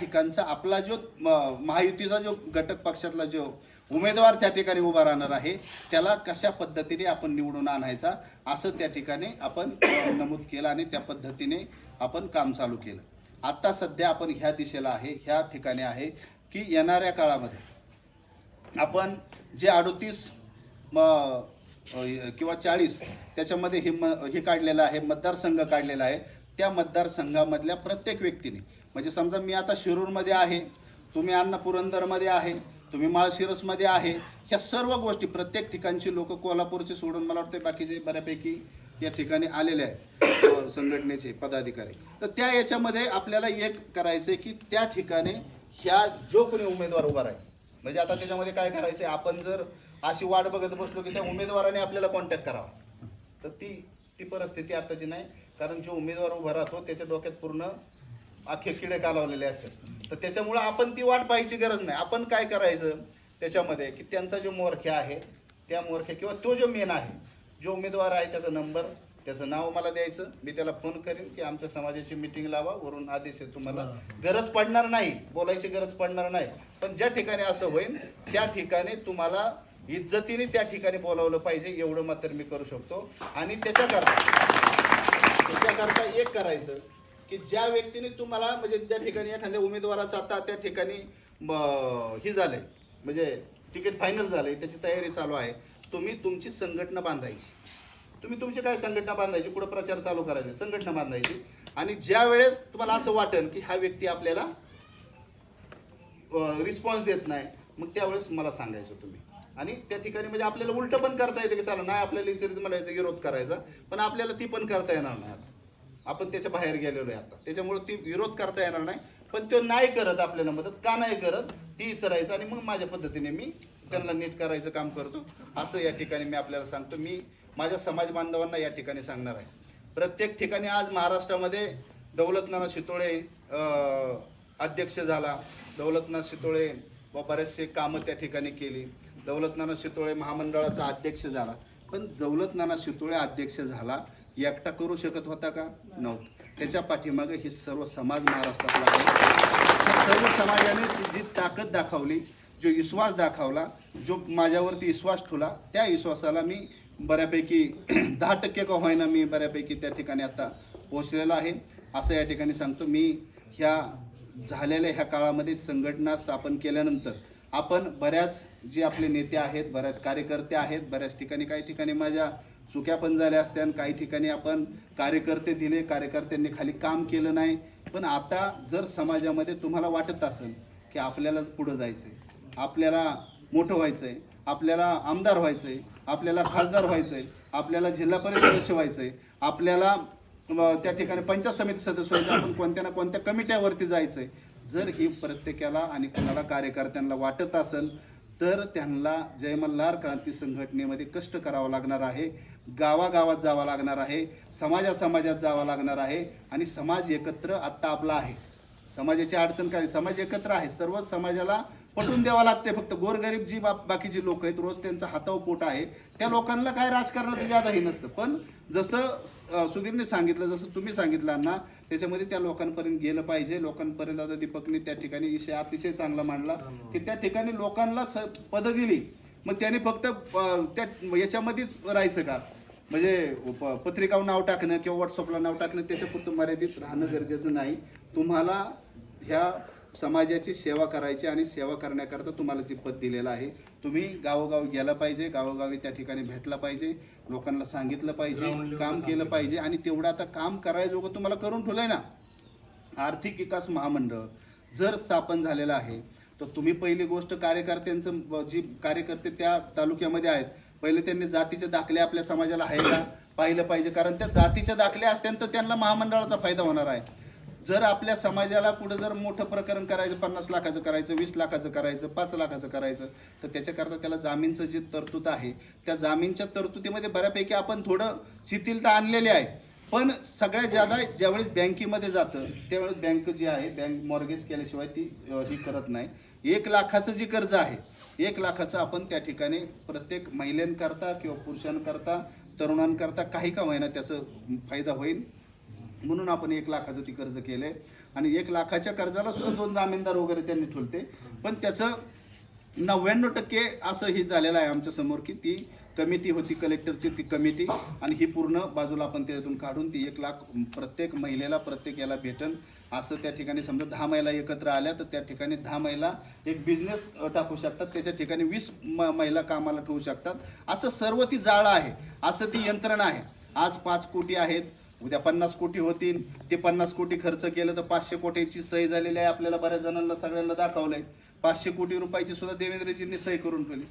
ठिकाणचा आपला जो महायुतीचा जो घटक पक्षातला जो उमेदवार त्या ठिकाणी उभा राहणार आहे त्याला कशा पद्धतीने आपण निवडून आणायचा असं त्या ठिकाणी आपण नमूद केलं आणि त्या पद्धतीने आपण काम चालू केलं. आता सध्या आपण ह्या दिशेला आहे, ह्या ठिकाणी आहे की येणाऱ्या काळामध्ये आपण जे 38 किंवा 40 त्याच्यामध्ये हे काढलेलं आहे, मतदारसंघ काढलेला आहे, त्या मतदारसंघामधल्या प्रत्येक व्यक्तीने, म्हणजे समजा मी आता शिरूरमध्ये आहे, तुम्ही अण्णा पुरंदरमध्ये आहे, तुम्ही माळशिरसमध्ये आहे, ह्या सर्व गोष्टी प्रत्येक ठिकाणची लोक, कोल्हापूरचे सोडून मला वाटतं बाकीचे बऱ्यापैकी या ठिकाणी आलेले आहेत संघटनेचे पदाधिकारी. तर त्या याच्यामध्ये आपल्याला एक करायचं आहे की त्या ठिकाणी ह्या जो कोणी उमेदवार उभा राहील, म्हणजे आता त्याच्यामध्ये काय करायचं आहे, आपण जर अशी वाट बघत बसलो की त्या उमेदवाराने आपल्याला कॉन्टॅक्ट करावा, तर ती परिस्थिती आताची नाही. कारण जो उमेदवार उभा राहतो त्याच्या डोक्यात पूर्ण अख्खे किडे कालवलेले असतात, तर त्याच्यामुळं आपण ती वाट पाहायची गरज नाही. आपण काय करायचं त्याच्यामध्ये की त्यांचा जो मोरख्या आहे त्या मोरख्या किंवा तो जो मेन आहे, जो उमेदवार आहे त्याचा नंबर, त्याचं नाव मला द्यायचं, मी त्याला फोन करेन की आमच्या समाजाची मीटिंग लावा, वरून आदेश आहे, तुम्हाला गरज पडणार नाही, बोलायची गरज पडणार नाही, पण ज्या ठिकाणी असं होईल त्या ठिकाणी तुम्हाला इज्जतीने त्या ठिकाणी बोलावलं पाहिजे, एवढं मात्र मी करू शकतो. आणि त्याच्याकरता एक करायचं की ज्या व्यक्तीने तुम्हाला, म्हणजे ज्या ठिकाणी एखाद्या उमेदवाराचं आता त्या ठिकाणी हे झालंय, म्हणजे तिकीट फायनल झालंय, त्याची तयारी चालू आहे, तुम्ही तुमची संघटना बांधायची, तुम्ही तुमची काय संघटना बांधायची, पुढे प्रचार चालू करायचा, संघटना बांधायची. आणि ज्या वेळेस तुम्हाला असं वाटेल की हा व्यक्ती आपल्याला रिस्पॉन्स देत नाही, मग त्यावेळेस मला सांगायचं तुम्ही. आणि त्या ठिकाणी म्हणजे आपल्याला उलटं पण करता येतं की चला नाही आपल्याला विचारित मला याचा विरोध करायचा, पण आपल्याला ती पण करता येणार नाही आता. आपण त्याच्या बाहेर गेलेलो आहे आता, त्याच्यामुळे ती विरोध करता येणार नाही. पण तो नाही करत आपल्याला मदत का नाही करत ती विचारायचं आणि मग माझ्या पद्धतीने मी त्यांना नीट करायचं काम करतो. असं या ठिकाणी मी आपल्याला सांगतो. मी माझ्या समाज बांधवांना या ठिकाणी सांगणार आहे, प्रत्येक ठिकाणी आज महाराष्ट्रामध्ये दौलतनाना शितोळे अध्यक्ष झाला. दौलतनाथ शितोळे व बरेचसे कामं त्या ठिकाणी केली. दौलतनाना शितोळे महामंडळाचा अध्यक्ष झाला. पण दौलतनाना शितोळे अध्यक्ष झाला एकटा करू शकत होता का? नव्हतं. त्याच्या पाठीमागे हे सर्व समाज महाराष्ट्रातला आहे. सर्व समाजाने जी ताकद दाखवली, जो विश्वास दाखवला, जो माझ्यावरती विश्वास ठेवला, त्या विश्वासाला मी बऱ्यापैकी 10% का होईना मी बऱ्यापैकी त्या ठिकाणी आता पोहोचलेलो आहे. असं या ठिकाणी सांगतो. मी ह्या झालेल्या ह्या काळामध्ये संघटना स्थापन केल्यानंतर आपण बऱ्याच जे आपले नेते आहेत, बऱ्याच कार्यकर्ते आहेत, बऱ्याच ठिकाणी काही ठिकाणी माझ्या चुक्या पण झाल्या असत्या आणि काही ठिकाणी आपण कार्यकर्ते दिले, कार्यकर्त्यांनी खाली काम केलं नाही. पण आता जर समाजामध्ये तुम्हाला वाटत असेल की आपल्याला पुढं जायचं आहे, आपल्याला मोठं व्हायचं आहे, आपल्याला आमदार व्हायचं आहे, आपल्याला खासदार व्हायचं आहे, आपल्याला जिल्हा परिषद सदस्य व्हायचं आहे, आपल्याला त्या ठिकाणी पंचायत समिती सदस्य व्हायचं, आपण कोणत्या ना कोणत्या कमिट्यावरती जायचं आहे, जर ही प्रत्येकाला आणि कोणाला कार्यकर्त्यांना वाटत असेल तर त्यांना जय मल्हार क्रांती संघटनेमध्ये कष्ट करावं लागणार आहे. गावागावात जावं लागणार आहे, समाजात जावं लागणार आहे. आणि समाज एकत्र आत्ता आपला आहे. समाजाची अडचण काय, समाज एकत्र आहे. सर्व समाजाला पटवून द्यावं लागते. फक्त गोरगरीब जी बाकीची लोक आहेत, रोज त्यांचा हातावर पोट आहे, त्या लोकांना काय राजकारणाचं जादाही नसतं. पण जसं सुधीरने सांगितलं, जसं तुम्ही सांगितलं ना, त्याच्यामध्ये त्या लोकांपर्यंत गेलं पाहिजे. लोकांपर्यंत आता दीपकने त्या ठिकाणी विषय अतिशय चांगला मांडला की त्या ठिकाणी लोकांना पदं दिली, मग त्याने फक्त त्या याच्यामध्येच राहायचं का, म्हणजे पत्रिकावर नाव टाकणं किंवा व्हॉट्सअपला नाव टाकणं त्याच्यापुरतं मर्यादित राहणं गरजेचं नाही. तुम्हाला ह्या समाजाची सेवा करायची आणि सेवा करण्याकरता तुम्हाला जे पद दिलेलं आहे, तुम्ही गावोगावी गेला पाहिजे, गावोगावी त्या ठिकाणी भेटला पाहिजे, लोकांना सांगितलं पाहिजे, काम केलं पाहिजे. आणि तेवढं आता काम करायचं तुम्हाला करून ठेवलंय ना. आर्थिक विकास महामंडळ जर स्थापन झालेलं आहे तर तुम्ही पहिली गोष्ट कार्यकर्त्यांचं, जी कार्यकर्ते त्या तालुक्यामध्ये आहेत, पहिले त्यांनी जातीचे दाखले आपल्या समाजाला आहे का पाहिलं पाहिजे. कारण त्या जातीचे दाखले असतील तर त्यांना महामंडळाचा फायदा होणार आहे. जर आपल्या समाजाला पुढे जर मोठं प्रकरण करायचं, 50 लाखाचं करायचं, 20 लाखाचं करायचं, 5 लाखाचं करायचं, तर त्याच्याकरता त्याला जामीनचं जी तरतूद आहे, त्या जामीनच्या तरतुदीमध्ये बऱ्यापैकी आपण थोडं शिथिलता आणलेली आहे. पण सगळ्यात ज्यादा ज्यावेळेस बँकेमध्ये जातं त्यावेळेस बँक जी आहे, बँक मॉर्गेज केल्याशिवाय ती ही करत नाही. 1 लाखाचं जी कर्ज आहे, 1 लाखाचं आपण त्या ठिकाणी प्रत्येक महिलांकरता किंवा पुरुषांकरता, तरुणांकरता काही का होईना त्याचा फायदा होईल म्हणून आपण 1 लाखाचं ती कर्ज केलंय. आणि 1 लाखाच्या कर्जाला सुद्धा 2 जामीनदार वगैरे त्यांनी ठेवते. पण त्याचं 99% असं ही झालेलं आहे आमच्या समोर की ती कमिटी होती, कलेक्टरची ती कमिटी, आणि ही पूर्ण बाजूला आपण त्यातून काढून ती 1 लाख प्रत्येक महिलेला, प्रत्येक याला भेटन असं त्या ठिकाणी. समजा 10 महिला एकत्र आल्या तर त्या ठिकाणी 10 महिला एक बिझनेस टाकू शकतात, त्याच्या ठिकाणी 20 महिला कामाला ठेवू शकतात. असं सर्व ती जाळं आहे, असं ती यंत्रणा आहे. आज 5 कोटी आहेत, उद्या 50 कोटी होतील. ते 50 कोटी खर्च केलं तर 500 कोटीची सही झालेली आहे. आपल्याला बऱ्याच जणांना सगळ्यांना दाखवलंय. 500 कोटी रुपयाची सुद्धा देवेंद्रजींनी सही करून ठेवली.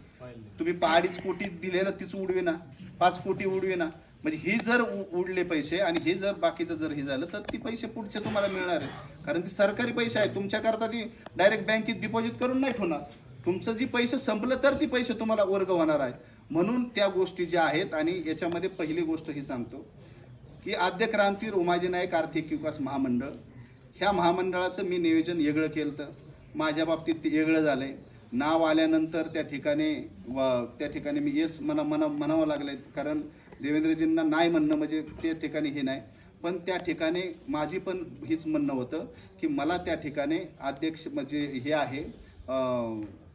तुम्ही 2.5 कोटी दिले ना, तीच उडवे ना, 5 कोटी उडवे ना. म्हणजे ही जर उडले पैसे आणि हे जर बाकीचं जर हे झालं तर ती पैसे पुढचे तुम्हाला मिळणार आहे. कारण ती सरकारी पैसे आहे, तुमच्याकरता ती डायरेक्ट बँकेत डिपॉझिट करून नाही ठेवणार. तुमचं जी पैसे संपलं तर ती पैसे तुम्हाला वर्ग होणार आहेत. म्हणून त्या गोष्टी ज्या आहेत. आणि याच्यामध्ये पहिली गोष्ट ही सांगतो की आद्य क्रांती रोमाजी नाईक आर्थिक विकास महामंडळ, ह्या महामंडळाचं मी नियोजन वेगळं केलं. तर माझ्या बाबतीत ते वेगळं झालं आहे. नाव आल्यानंतर त्या ठिकाणी मी येस म्हणावं लागलं आहे. कारण देवेंद्रजींना नाही म्हणणं म्हणजे त्या ठिकाणी हे नाही. पण त्या ठिकाणी माझी पण हीच म्हणणं होतं की मला त्या ठिकाणी अध्यक्ष म्हणजे हे आहे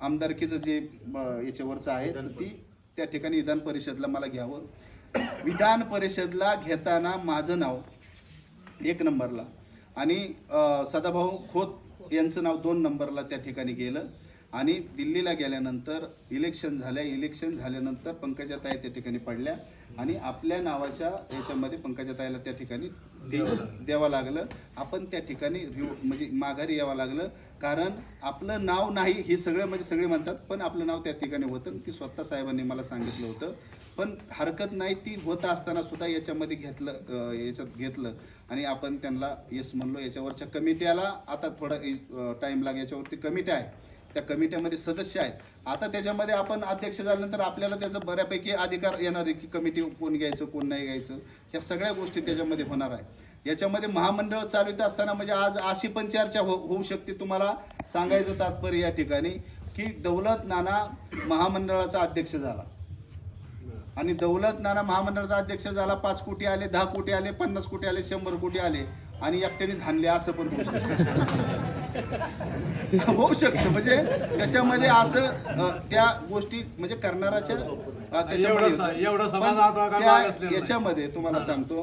आमदारकीचं जे याच्यावरचं आहे, तर ती त्या ठिकाणी विधान परिषदला मला घ्यावं. विधान परिषदला घेताना माझं नाव 1 नंबरला आणि सदाभाऊ खोत यांचं नाव 2 नंबरला त्या ठिकाणी गेलं. आणि दिल्लीला गेल्यानंतर इलेक्शन झाल्यानंतर पंकजाताई त्या ठिकाणी पडल्या आणि आपल्या नावाच्या याच्यामध्ये पंकजाताईला त्या ठिकाणी द्यावं लागलं. आपण त्या ठिकाणी म्हणजे माघारी यावं लागलं, कारण आपलं नाव नाही हे सगळे म्हणतात, पण आपलं नाव त्या ठिकाणी होतं. ती स्वतः साहेबांनी मला सांगितलं होतं. पण हरकत नाही, ती होत असताना सुद्धा याच्यामध्ये घेतलं आणि आपण त्यांना येस म्हणलो. याच्यावरच्या कमिट्याला आता थोडा टाईम लागेल. याच्यावरती कमिट्या आहे, त्या कमिट्यामध्ये सदस्य आहेत. आता त्याच्यामध्ये आपण अध्यक्ष झाल्यानंतर आपल्याला त्याचं बऱ्यापैकी अधिकार येणार आहे की कमिटी कोण घ्यायचं कोण नाही घ्यायचं, ह्या सगळ्या गोष्टी त्याच्यामध्ये होणार आहे. याच्यामध्ये महामंडळ चालवित असताना म्हणजे आज अशी पण चर्चा होऊ शकते. तुम्हाला सांगायचं तात्पर्य या ठिकाणी की दौलत नाना महामंडळाचा अध्यक्ष झाला आणि दौलत नाना महामंडळाचा अध्यक्ष झाला. 5 कोटी आले, 10 कोटी आले, 50 कोटी आले, 100 कोटी आले आणि एकट्यानेच हाणले, असं पण होऊ शकतं. होऊ शकतं म्हणजे त्याच्यामध्ये असं त्या गोष्टी म्हणजे करणाराच्या याच्यामध्ये तुम्हाला सांगतो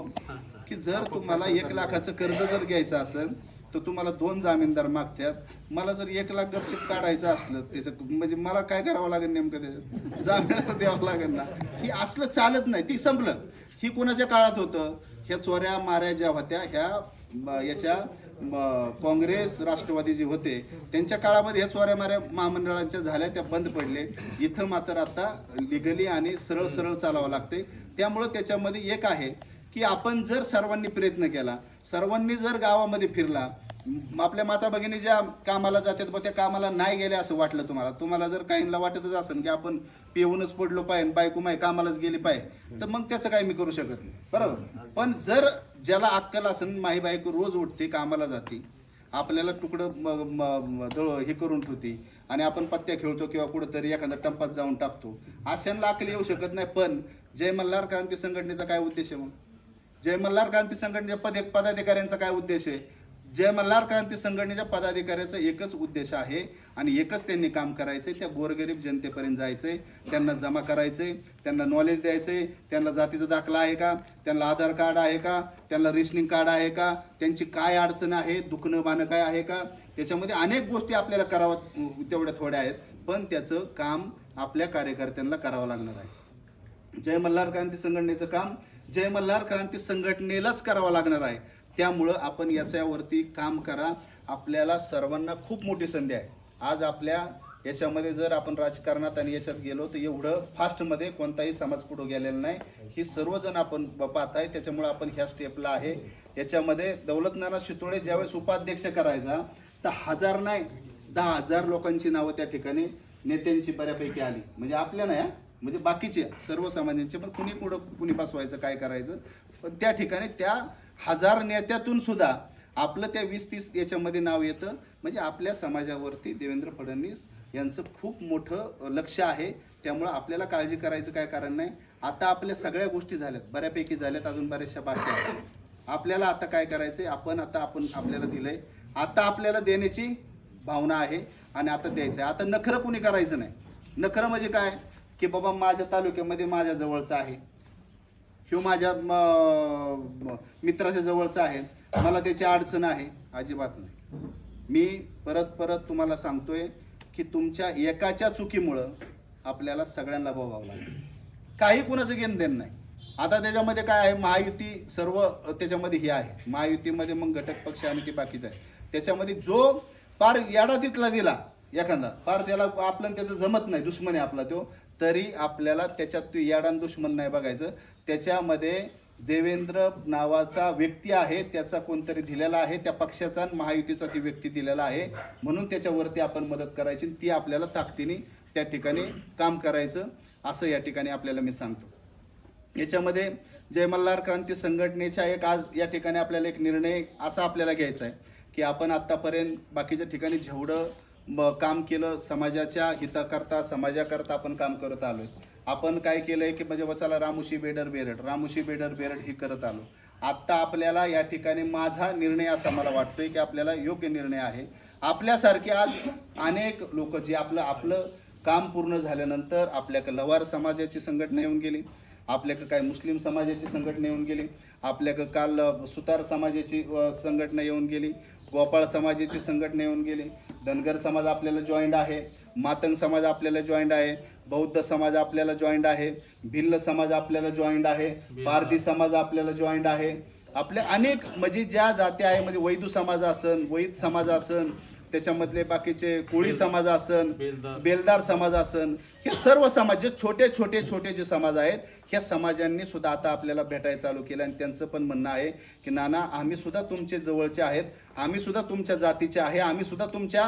की जर तुम्हाला 1 लाखाचं कर्ज जर घ्यायचं असेल तर तुम्हाला 2 जामीनदार मागतात. मला जर 1 लाख गपचिप काढायचं असलं त्याचं म्हणजे मला काय करावं लागेल नेमकं, त्याच्यात जामीनदार द्यावं लागेल ना. ही असलं चालत नाही, ती संपलं. ही कोणाच्या काळात होतं, ह्या चोऱ्या माऱ्या ज्या होत्या ह्या याच्या काँग्रेस राष्ट्रवादी जे होते त्यांच्या काळामध्ये ह्या चोऱ्या माऱ्या महामंडळांच्या झाल्या, त्या बंद पडले. इथं मात्र आता लिगली आणि सरळ चालावं लागते. त्यामुळं त्याच्यामध्ये एक आहे की आपण जर सर्वांनी प्रयत्न केला, सर्वांनी जर गावामध्ये फिरला, आपल्या माता भगिनी ज्या कामाला जातात बघ त्या कामाला नाही गेल्या असं वाटलं तुम्हाला जर काहींना वाटतच असेल की आपण पिऊनच पडलो पाहिजे, बायको माय कामालाच गेली पाहिजे, तर मग त्याचं काही मी करू शकत नाही, बरोबर. पण जर ज्याला अक्कल असेल, माही बायको रोज उठते कामाला जाते, आपल्याला तुकडं हे करून ठेवते आणि आपण पत्त्या खेळतो किंवा कुठंतरी एखादा टंपात जाऊन टाकतो, अशांना अक्कल येऊ शकत नाही. पण जय मल्हार क्रांती संघटनेचा काय उद्देश आहे? मग जय मल्हार क्रांती संघटनेच्या पदाधिकाऱ्यांचा काय उद्देश आहे? जय मल्हार क्रांती संघटनेच्या पदाधिकाऱ्याचा एकच उद्देश आहे आणि एकच त्यांनी काम करायचंय, त्या गोरगरीब जनतेपर्यंत जायचंय, त्यांना जमा करायचंय, त्यांना नॉलेज द्यायचंय, त्यांना जातीचा दाखला आहे का, त्यांना आधार कार्ड आहे का, त्यांना रेशनिंग कार्ड आहे का, त्यांची काय अडचण आहे, दुखणं बाणं काय आहे का. त्याच्यामध्ये अनेक गोष्टी आपल्याला करावं, तेवढ्या थोड्या आहेत, पण त्याचं काम आपल्या कार्यकर्त्यांना करावं लागणार आहे. जय मल्हार क्रांती संघटनेचं काम जय मल्हार क्रांती संघटनेलाच करावं लागणार आहे. त्यामुळं आपण याच्यावरती काम करा. आपल्याला सर्वांना खूप मोठी संधी आहे. आज आपल्या याच्यामध्ये जर आपण राजकारणात आणि याच्यात गेलो तर एवढं फास्टमध्ये कोणताही समाज पुढे गेलेला नाही. ही सर्वजण आपण पाहत आहे, त्याच्यामुळे आपण ह्या स्टेपला आहे. याच्यामध्ये दौलतनाना शितोळे ज्यावेळेस उपाध्यक्ष करायचा तर 1000 नाही 10,000 लोकांची नावं त्या ठिकाणी नेत्यांची बऱ्यापैकी आली. म्हणजे आपल्या नाही, म्हणजे बाकीचे सर्व समाजांचे, पण कुणी बसवायचं काय करायचं. पण त्या ठिकाणी त्या 1000 नेत्यातून सुद्धा आपलं त्या 20-30 याच्यामध्ये नाव येतं. म्हणजे आपल्या समाजावरती देवेंद्र फडणवीस यांचं खूप मोठं लक्ष आहे. त्यामुळं आपल्याला काळजी करायचं काय कारण नाही. आता आपल्या सगळ्या गोष्टी झाल्यात, बऱ्यापैकी झाल्यात, अजून बऱ्याचशा बाकी आहेत. आपल्याला आता काय करायचंय, आपण आपल्याला दिलंय, आता आपल्याला देण्याची भावना आहे आणि आता द्यायचं आहे. आता नखरं कुणी करायचं नाही. नखरं म्हणजे काय की बाबा माझ्या तालुक्यामध्ये माझ्या जवळचं आहे, ह्यो माझ्या मित्राच्या जवळचा आहे, मला त्याची अडचण आहे, अजिबात नाही. मी परत तुम्हाला सांगतोय की तुमच्या एकाच्या चुकीमुळं आपल्याला सगळ्यांना भोगावं लागेल. काही कुणाचं घेणं देणं नाही. आता त्याच्यामध्ये काय आहे, महायुती सर्व त्याच्यामध्ये हे आहे. महायुतीमध्ये मग घटक पक्ष आणि ते बाकीचं आहे. त्याच्यामध्ये जो पार याडा तिथला दिला एखादा, पार त्याला आपलं त्याचं जमत नाही, दुश्मन आहे आपला तो, तरी आपल्याला त्याच्यात याडान दुश्मन नाही बघायचं. त्याच्यामध्ये देवेंद्र नावाचा व्यक्ती आहे, त्याचा कोणतरी दिलेला आहे, त्या पक्षाचा महायुतीचा ती व्यक्ती दिलेला आहे, म्हणून त्याच्यावरती आपण मदत करायची. ती आपल्याला ताकदीने त्या ठिकाणी काम करायचं, असं या ठिकाणी आपल्याला मी सांगतो. याच्यामध्ये जय मल्हार क्रांती संघटनेच्या आज या ठिकाणी आपल्याला एक निर्णय असा आपल्याला घ्यायचा आहे की आपण आत्तापर्यंत बाकीच्या ठिकाणी जेवढं काम केलं समाजाच्या हिताकरता, समाजाकरता आपण काम करत आलोय. आपण काय केलंय की म्हणजे वचाला रामुशी बेडर बेरड ही करत आलो. आत्ता आपल्याला या ठिकाणी माझा निर्णय असा मला वाटतोय की आपल्याला योग्य निर्णय आहे. आपल्यासारखे आज अनेक लोक जे आपलं काम पूर्ण झाल्यानंतर आपल्याकडे लवार समाजाची संघटना येऊन गेली, आपल्याकडे काय मुस्लिम समाजाची संघटना येऊन गेली, आपल्याकडे काल सुतार समाजाची संघटना येऊन गेली, गोपाळ समाजाची संघटना येऊन गेली, धनगर समाज आपल्याला जॉईंट आहे, मातंग समाज आपल्याला जॉईंट आहे, बौद्ध समाज आपल्याला जॉईंट आहे, भिल्ल समाज आपल्याला जॉईंट आहे, पारधी समाज आपल्याला जॉईंट आहे. आपल्या अनेक म्हणजे ज्या जाती आहे म्हणजे वैदू समाज असन, वैद समाज असन, त्याच्यामधले बाकीचे कोळी समाज असन, बेलदार समाज असन, हे सर्व समाज जे छोटे जे समाज आहेत ह्या समाजांनी सुद्धा आता आपल्याला भेटायला चालू केलं. आणि त्यांचं पण म्हणणं आहे की नाना आम्ही सुद्धा तुमचे जवळचे आहेत, आम्ही सुद्धा तुमच्या जातीचे आहे, आम्ही सुद्धा तुमच्या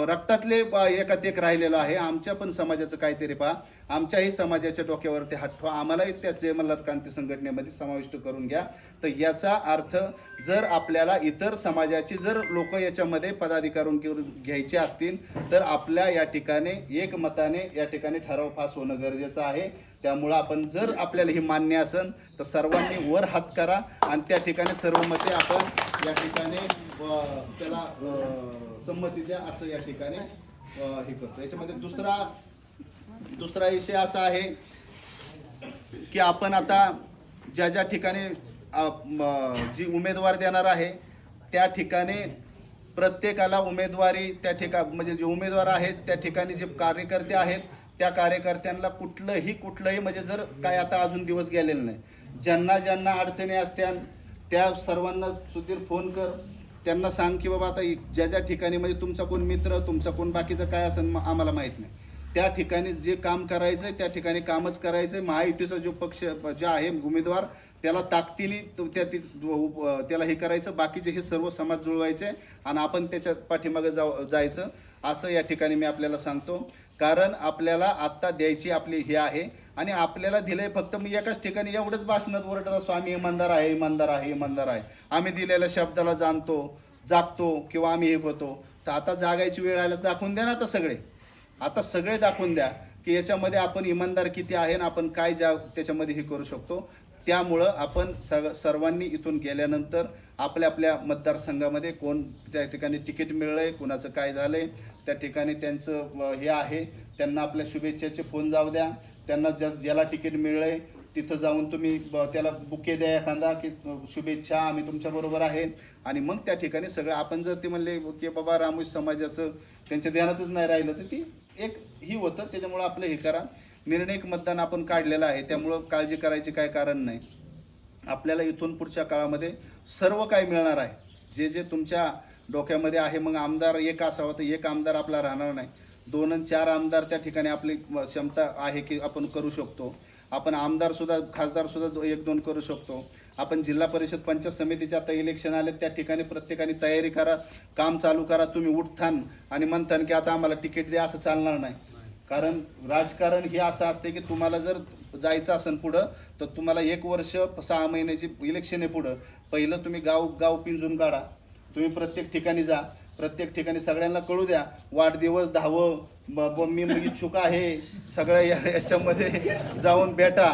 रक्तातले एकात एक राहिलेलो आहे, आमच्या पण समाजाचं काहीतरी पहा, आमच्याही समाजाच्या डोक्यावरती हात ठेवा, आम्हालाही त्या जय मल्हार क्रांती संघटनेमध्ये समाविष्ट करून घ्या. तर याचा अर्थ जर आपल्याला इतर समाजाची जर लोक याच्यामध्ये पदाधिकारी घ्यायचे असतील तर आपल्या या ठिकाणी एकमताने या ठिकाणी ठराव पास होणं गरजेचं आहे. त्यामुळं आपण जर आपल्याला हे मान्य असेल तर सर्वांनी वर हात करा आणि त्या ठिकाणी सर्व मते आपण या ठिकाणी त्याला संमती द्या असं या ठिकाणी हे करतो. याच्यामध्ये दुसरा विषय असा आहे की आपण आता ज्या ठिकाणी जी उमेदवार देणार आहे त्या ठिकाणी प्रत्येकाला उमेदवारी त्या ठिकाणी म्हणजे जे उमेदवार आहेत त्या ठिकाणी जे कार्यकर्ते आहेत त्या कार्यकर्त्यांना कुठलंही म्हणजे जर काय आता अजून दिवस गेलेले नाही, ज्यांना अडचणी असत्या त्या सर्वांना सुधीर फोन कर, त्यांना सांग की बाबा आता ज्या ठिकाणी म्हणजे तुमचा कोण मित्र तुमचा कोण बाकीचं काय असेल आम्हाला माहीत नाही, त्या ठिकाणी जे काम करायचंय त्या ठिकाणी कामच करायचंय. महायुतीचा जो पक्ष जे आहे उमेदवार त्याला ताकदीने त्याला हे करायचं, बाकीचे हे सर्व समाज जुळवायचे आणि आपण त्याच्या पाठीमागे जायचं असं या ठिकाणी मी आपल्याला सांगतो. कारण आपल्याला आत्ता द्यायची आपली हे आहे आणि आपल्याला दिलंय फक्त मी एकाच ठिकाणी एवढंच भाषणात ओरडत असतो आम्ही इमानदार आहे, आम्ही दिलेल्या शब्दाला जागतो किंवा आम्ही हे होतो. तर आता जागायची वेळ आल्या दाखवून द्या ना, आता सगळे दाखवून द्या की याच्यामध्ये आपण इमानदार किती आहे आणि आपण काय त्याच्यामध्ये हे करू शकतो. त्यामुळं आपण सर्वांनी इथून गेल्यानंतर आपल्या मतदारसंघामध्ये कोण त्या ठिकाणी तिकीट मिळलंय, कोणाचं काय झालंय, त्या ठिकाणी त्यांचं हे आहे त्यांना आपल्या शुभेच्छाचे फोन जाऊ द्या, त्यांना ज्याला तिकीट मिळलंय तिथं जाऊन तुम्ही त्याला बुके द्या एखादा की शुभेच्छा आम्ही तुमच्याबरोबर आहे. आणि मग त्या ठिकाणी सगळं आपण जर ते म्हणले की बाबा रामोशी समाजाचं त्यांच्या ध्यानातच नाही राहिलं तर ती एक ही होतं. त्याच्यामुळं आपलं हे करा, निर्णायक मतदान आपण काढलेलं आहे त्यामुळं काळजी करायची काय कारण नाही. आपल्याला इथून पुढच्या काळामध्ये सर्व काही मिळणार आहे जे तुमच्या डोक्यामध्ये आहे. मग आमदार एक असावा तर एक आमदार आपला राहणार नाही, 2 आणि 4 आमदार त्या ठिकाणी आपली क्षमता आहे की आपण करू शकतो. आपण आमदार सुद्धा खासदार सुद्धा 1-2 करू शकतो. आपण जिल्हा परिषद पंचायत समितीच्या आता इलेक्शन आले त्या ठिकाणी प्रत्येकाने तयारी करा, काम चालू करा. तुम्ही उठतान आणि म्हणतान की आता आम्हाला तिकीट द्या असं चालणार नाही. कारण राजकारण हे असं असते की तुम्हाला जर जायचं असेल पुढं तर तुम्हाला 1 वर्ष 6 महिन्याची इलेक्शन आहे पुढं, पहिलं तुम्ही गाव पिंजून काढा, तुम्ही प्रत्येक ठिकाणी जा, प्रत्येक ठिकाणी सगळ्यांना कळू द्या, वाढदिवस 10 मी इच्छुक आहे सगळ्या याच्यामध्ये जाऊन भेटा,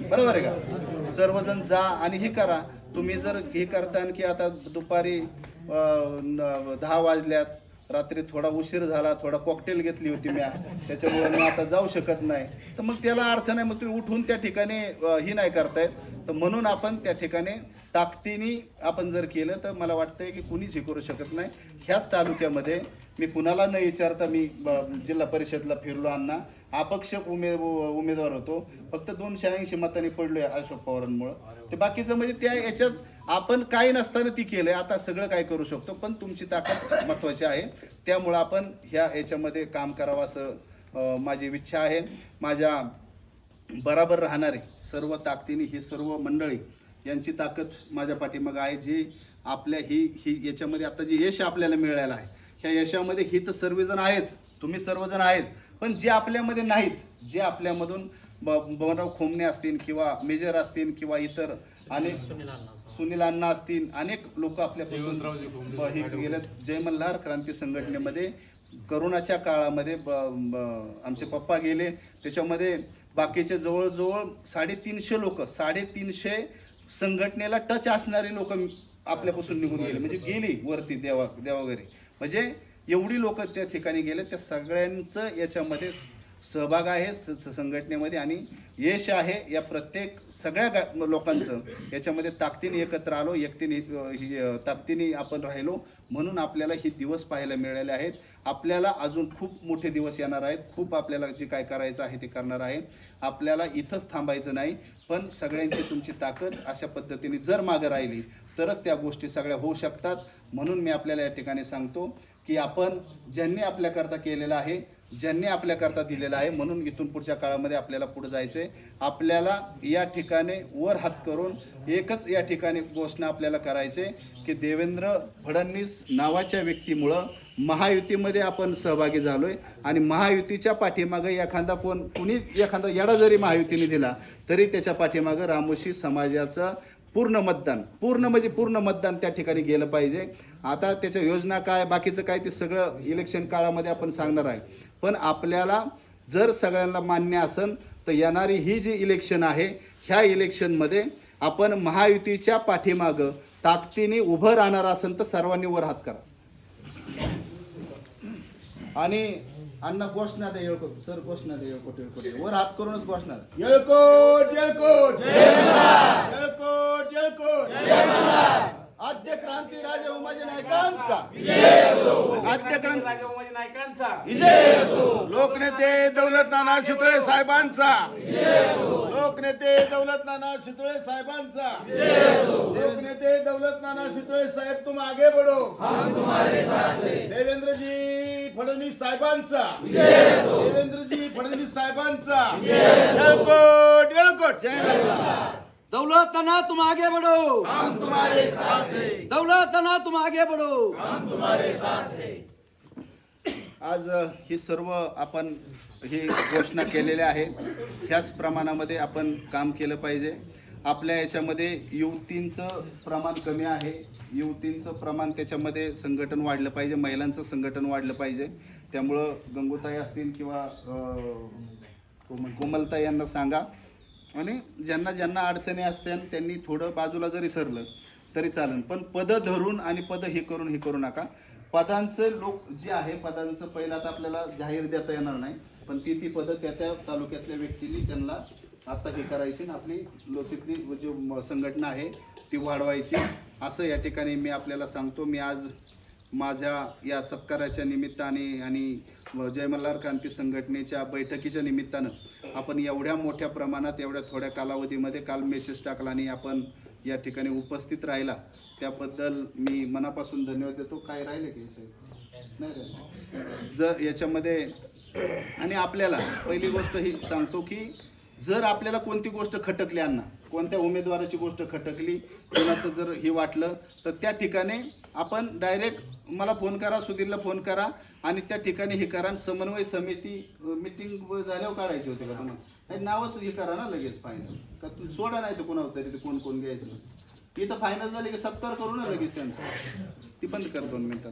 बरोबर आहे का, सर्वजण जा आणि हे करा. तुम्ही जर हे करता की आता दुपारी 10 वाजल्यात, रात्री थोडा उशीर झाला, थोडा कॉकटेल घेतली होती मी त्याच्यामुळे मी आता जाऊ शकत नाही, तर मग त्याला अर्थ नाही. मग तुम्ही उठून त्या ठिकाणी ही नाही करतायत. तर म्हणून आपण त्या ठिकाणी ताकदीने आपण जर केलं तर मला वाटतंय की कुणीच हे करू शकत नाही. ह्याच तालुक्यामध्ये मी कुणाला न विचारता मी जिल्हा परिषदला फिरलो, अण्णा अपक्ष उमेदवार होतो, फक्त 280 मतांनी पडलोय अशोक पवारांमुळं. ते बाकीचं म्हणजे त्या याच्यात आपण काही नसताना ती केलंय, आता सगळं काय करू शकतो. पण तुमची ताकद महत्त्वाची आहे, त्यामुळं आपण ह्या याच्यामध्ये काम करावं असं माझी इच्छा आहे. माझ्या बराबर राहणारे सर्व ताकदीने ही सर्व मंडळी यांची ताकद माझ्या पाठीमागं आहे. जी आपल्या ही याच्यामध्ये आता जे यश आपल्याला मिळालेलं आहे ह्या यशामध्ये ही तर सर्वजण आहेच, तुम्ही सर्वजण आहेत, पण जे आपल्यामध्ये नाहीत, जे आपल्यामधून बबनराव खोमणे असतील किंवा मेजर असतील किंवा इतर अनेक सुनील अण्णा असतील, अनेक लोक आपल्यापासून गेले जय मल्हार क्रांती संघटनेमध्ये. करोनाच्या काळामध्ये आमचे पप्पा गेले, त्याच्यामध्ये बाकीचे जवळजवळ 350 लोक, 350 संघटनेला टच असणारे लोक आपल्यापासून निघून गेले, म्हणजे गेली वरती देवाघरी. म्हणजे एवढी लोक त्या ठिकाणी गेले, त्या सगळ्यांचं याच्यामध्ये सहभाग आहे संघटनेमध्ये आणि यश आहे या प्रत्येक सगळ्या लोकांचं याच्यामध्ये ताकदीने एकत्र आलो, ताकदीने आपण राहिलो म्हणून आपल्याला हे दिवस पाहायला मिळाले आहेत. आपल्याला अजून खूप मोठे दिवस येणार आहेत. खूप आपल्याला जे काय करायचं आहे ते करणार आहे. आपल्याला इथंच थांबायचं नाही, पण सगळ्यांची तुमची ताकद अशा पद्धतीने जर मागं राहिली तरच त्या गोष्टी सगळ्या होऊ शकतात. म्हणून मी आपल्याला या ठिकाणी सांगतो की आपण ज्यांनी आपल्याकरता केलेलं आहे, ज्यांनी आपल्याकरता दिलेलं आहे, म्हणून इथून पुढच्या काळामध्ये आपल्याला पुढे जायचं आहे. आपल्याला या ठिकाणी वर हात करून एकच या ठिकाणी घोषणा आपल्याला करायचे की देवेंद्र फडणवीस नावाच्या व्यक्तीमुळं महायुतीमध्ये आपण सहभागी झालो आहे आणि महायुतीच्या पाठीमागं कुणी एखादा येडा जरी महायुतीने दिला तरी त्याच्या पाठीमागं रामोशी समाजाचं पूर्ण मतदान त्या ठिकाणी गेलं पाहिजे. आता त्याच्या योजना काय बाकीचं काय ते सगळं इलेक्शन काळामध्ये आपण सांगणार आहे. पण आपल्याला जर सगळ्यांना मान्य असेल तर येणारी ही जी इलेक्शन आहे ह्या इलेक्शनमध्ये आपण महायुतीच्या पाठीमागं ताकदीने उभं राहणार असेल तर सर्वांनी वर हात करा. आणि अण्णा घोषणा द्या, येळकोट सर घोषणा द्या, येळकोट वर हात करूनच घोषणा द्या. येळकोट येळकोट जय महाराज, येळकोट येळकोट जय महाराज. आद्य क्रांती राजा उमाजी नायकांचा विजय असो, आद्य क्रांती राजा उमाजी नायकांचा विजय असो. लोकनेते दौलत नाना शितोळे साहेबांचा विजय असो, लोकनेते दौलत नाना शितोळे साहेबांचा विजय असो, लोकनेते दौलत नाना शितोळे साहेब तुम आगे बढ़ो, हम तुम्हारे साथ हैं. देवेंद्रजी फडणवीस साहेबांचा विजय असो, देवेंद्रजी फडणवीस साहेबांचा विजय असो. येळकोट येळकोट जय महाराज. दौलत तना तुम आगे बढ़ो, हम तुम्हारे साथ हैं, दौलत तना तुम आगे बढ़ो. हम तुम्हारे साथ हैं. आज ही सर्व आपण ही घोषणा केलेल्या आहे. ह्याच प्रमाणामध्ये आपण काम केलं पाहिजे. आपल्या याच्यामध्ये युवतींचं प्रमाण कमी आहे. युवतींचं प्रमाण त्याच्यामध्ये संघटन वाढलं पाहिजे, महिलांचं संघटन वाढलं पाहिजे. त्यामुळं गंगूताई असतील किंवा कोमलताई यांना सांगा आणि ज्यांना अडचणी असतील त्यांनी थोडं बाजूला जरी सरलं तरी चालेल. पण पदं धरून आणि पदं हे करू नका. पदांचं लोक जे आहे पदांचं पहिलं आता आपल्याला जाहीर देता येणार नाही, पण ती पदं त्या तालुक्यातल्या व्यक्तींनी त्यांना आता हे करायची आणि आपली तिथली जी संघटना आहे ती वाढवायची असं या ठिकाणी मी आपल्याला सांगतो. मी आज माझ्या या सत्काराच्या निमित्ताने आणि जय मल्हार क्रांती संघटनेच्या बैठकीच्या निमित्तानं आपण एवढ्या मोठ्या प्रमाणात एवढ्या थोड्या कालावधीमध्ये काल मेसेज टाकला आणि आपण या ठिकाणी उपस्थित राहिला त्याबद्दल मी मनापासून धन्यवाद देतो. काय राहिले की नाही राहिले जर याच्यामध्ये. आणि आपल्याला पहिली गोष्ट ही सांगतो की जर आपल्याला कोणती गोष्ट खटकली, कोणत्या उमेदवाराची गोष्ट खटकली, कोणाचं जर हे वाटलं तर त्या ठिकाणी आपण डायरेक्ट मला फोन करा, सुधीरला फोन करा आणि त्या ठिकाणी हे करा. समन्वय समिती मीटिंग झाल्यावर काढायची होती का तुम्हाला? नाही नावच हे करा ना लगेच फायनल का सोडा, नाही तर कोणावर तरी ते कोण घ्यायचं. इथं फायनल झाली की 70 करू ना लगेच त्यांचं. ती बंद कर 2 मिनिटात.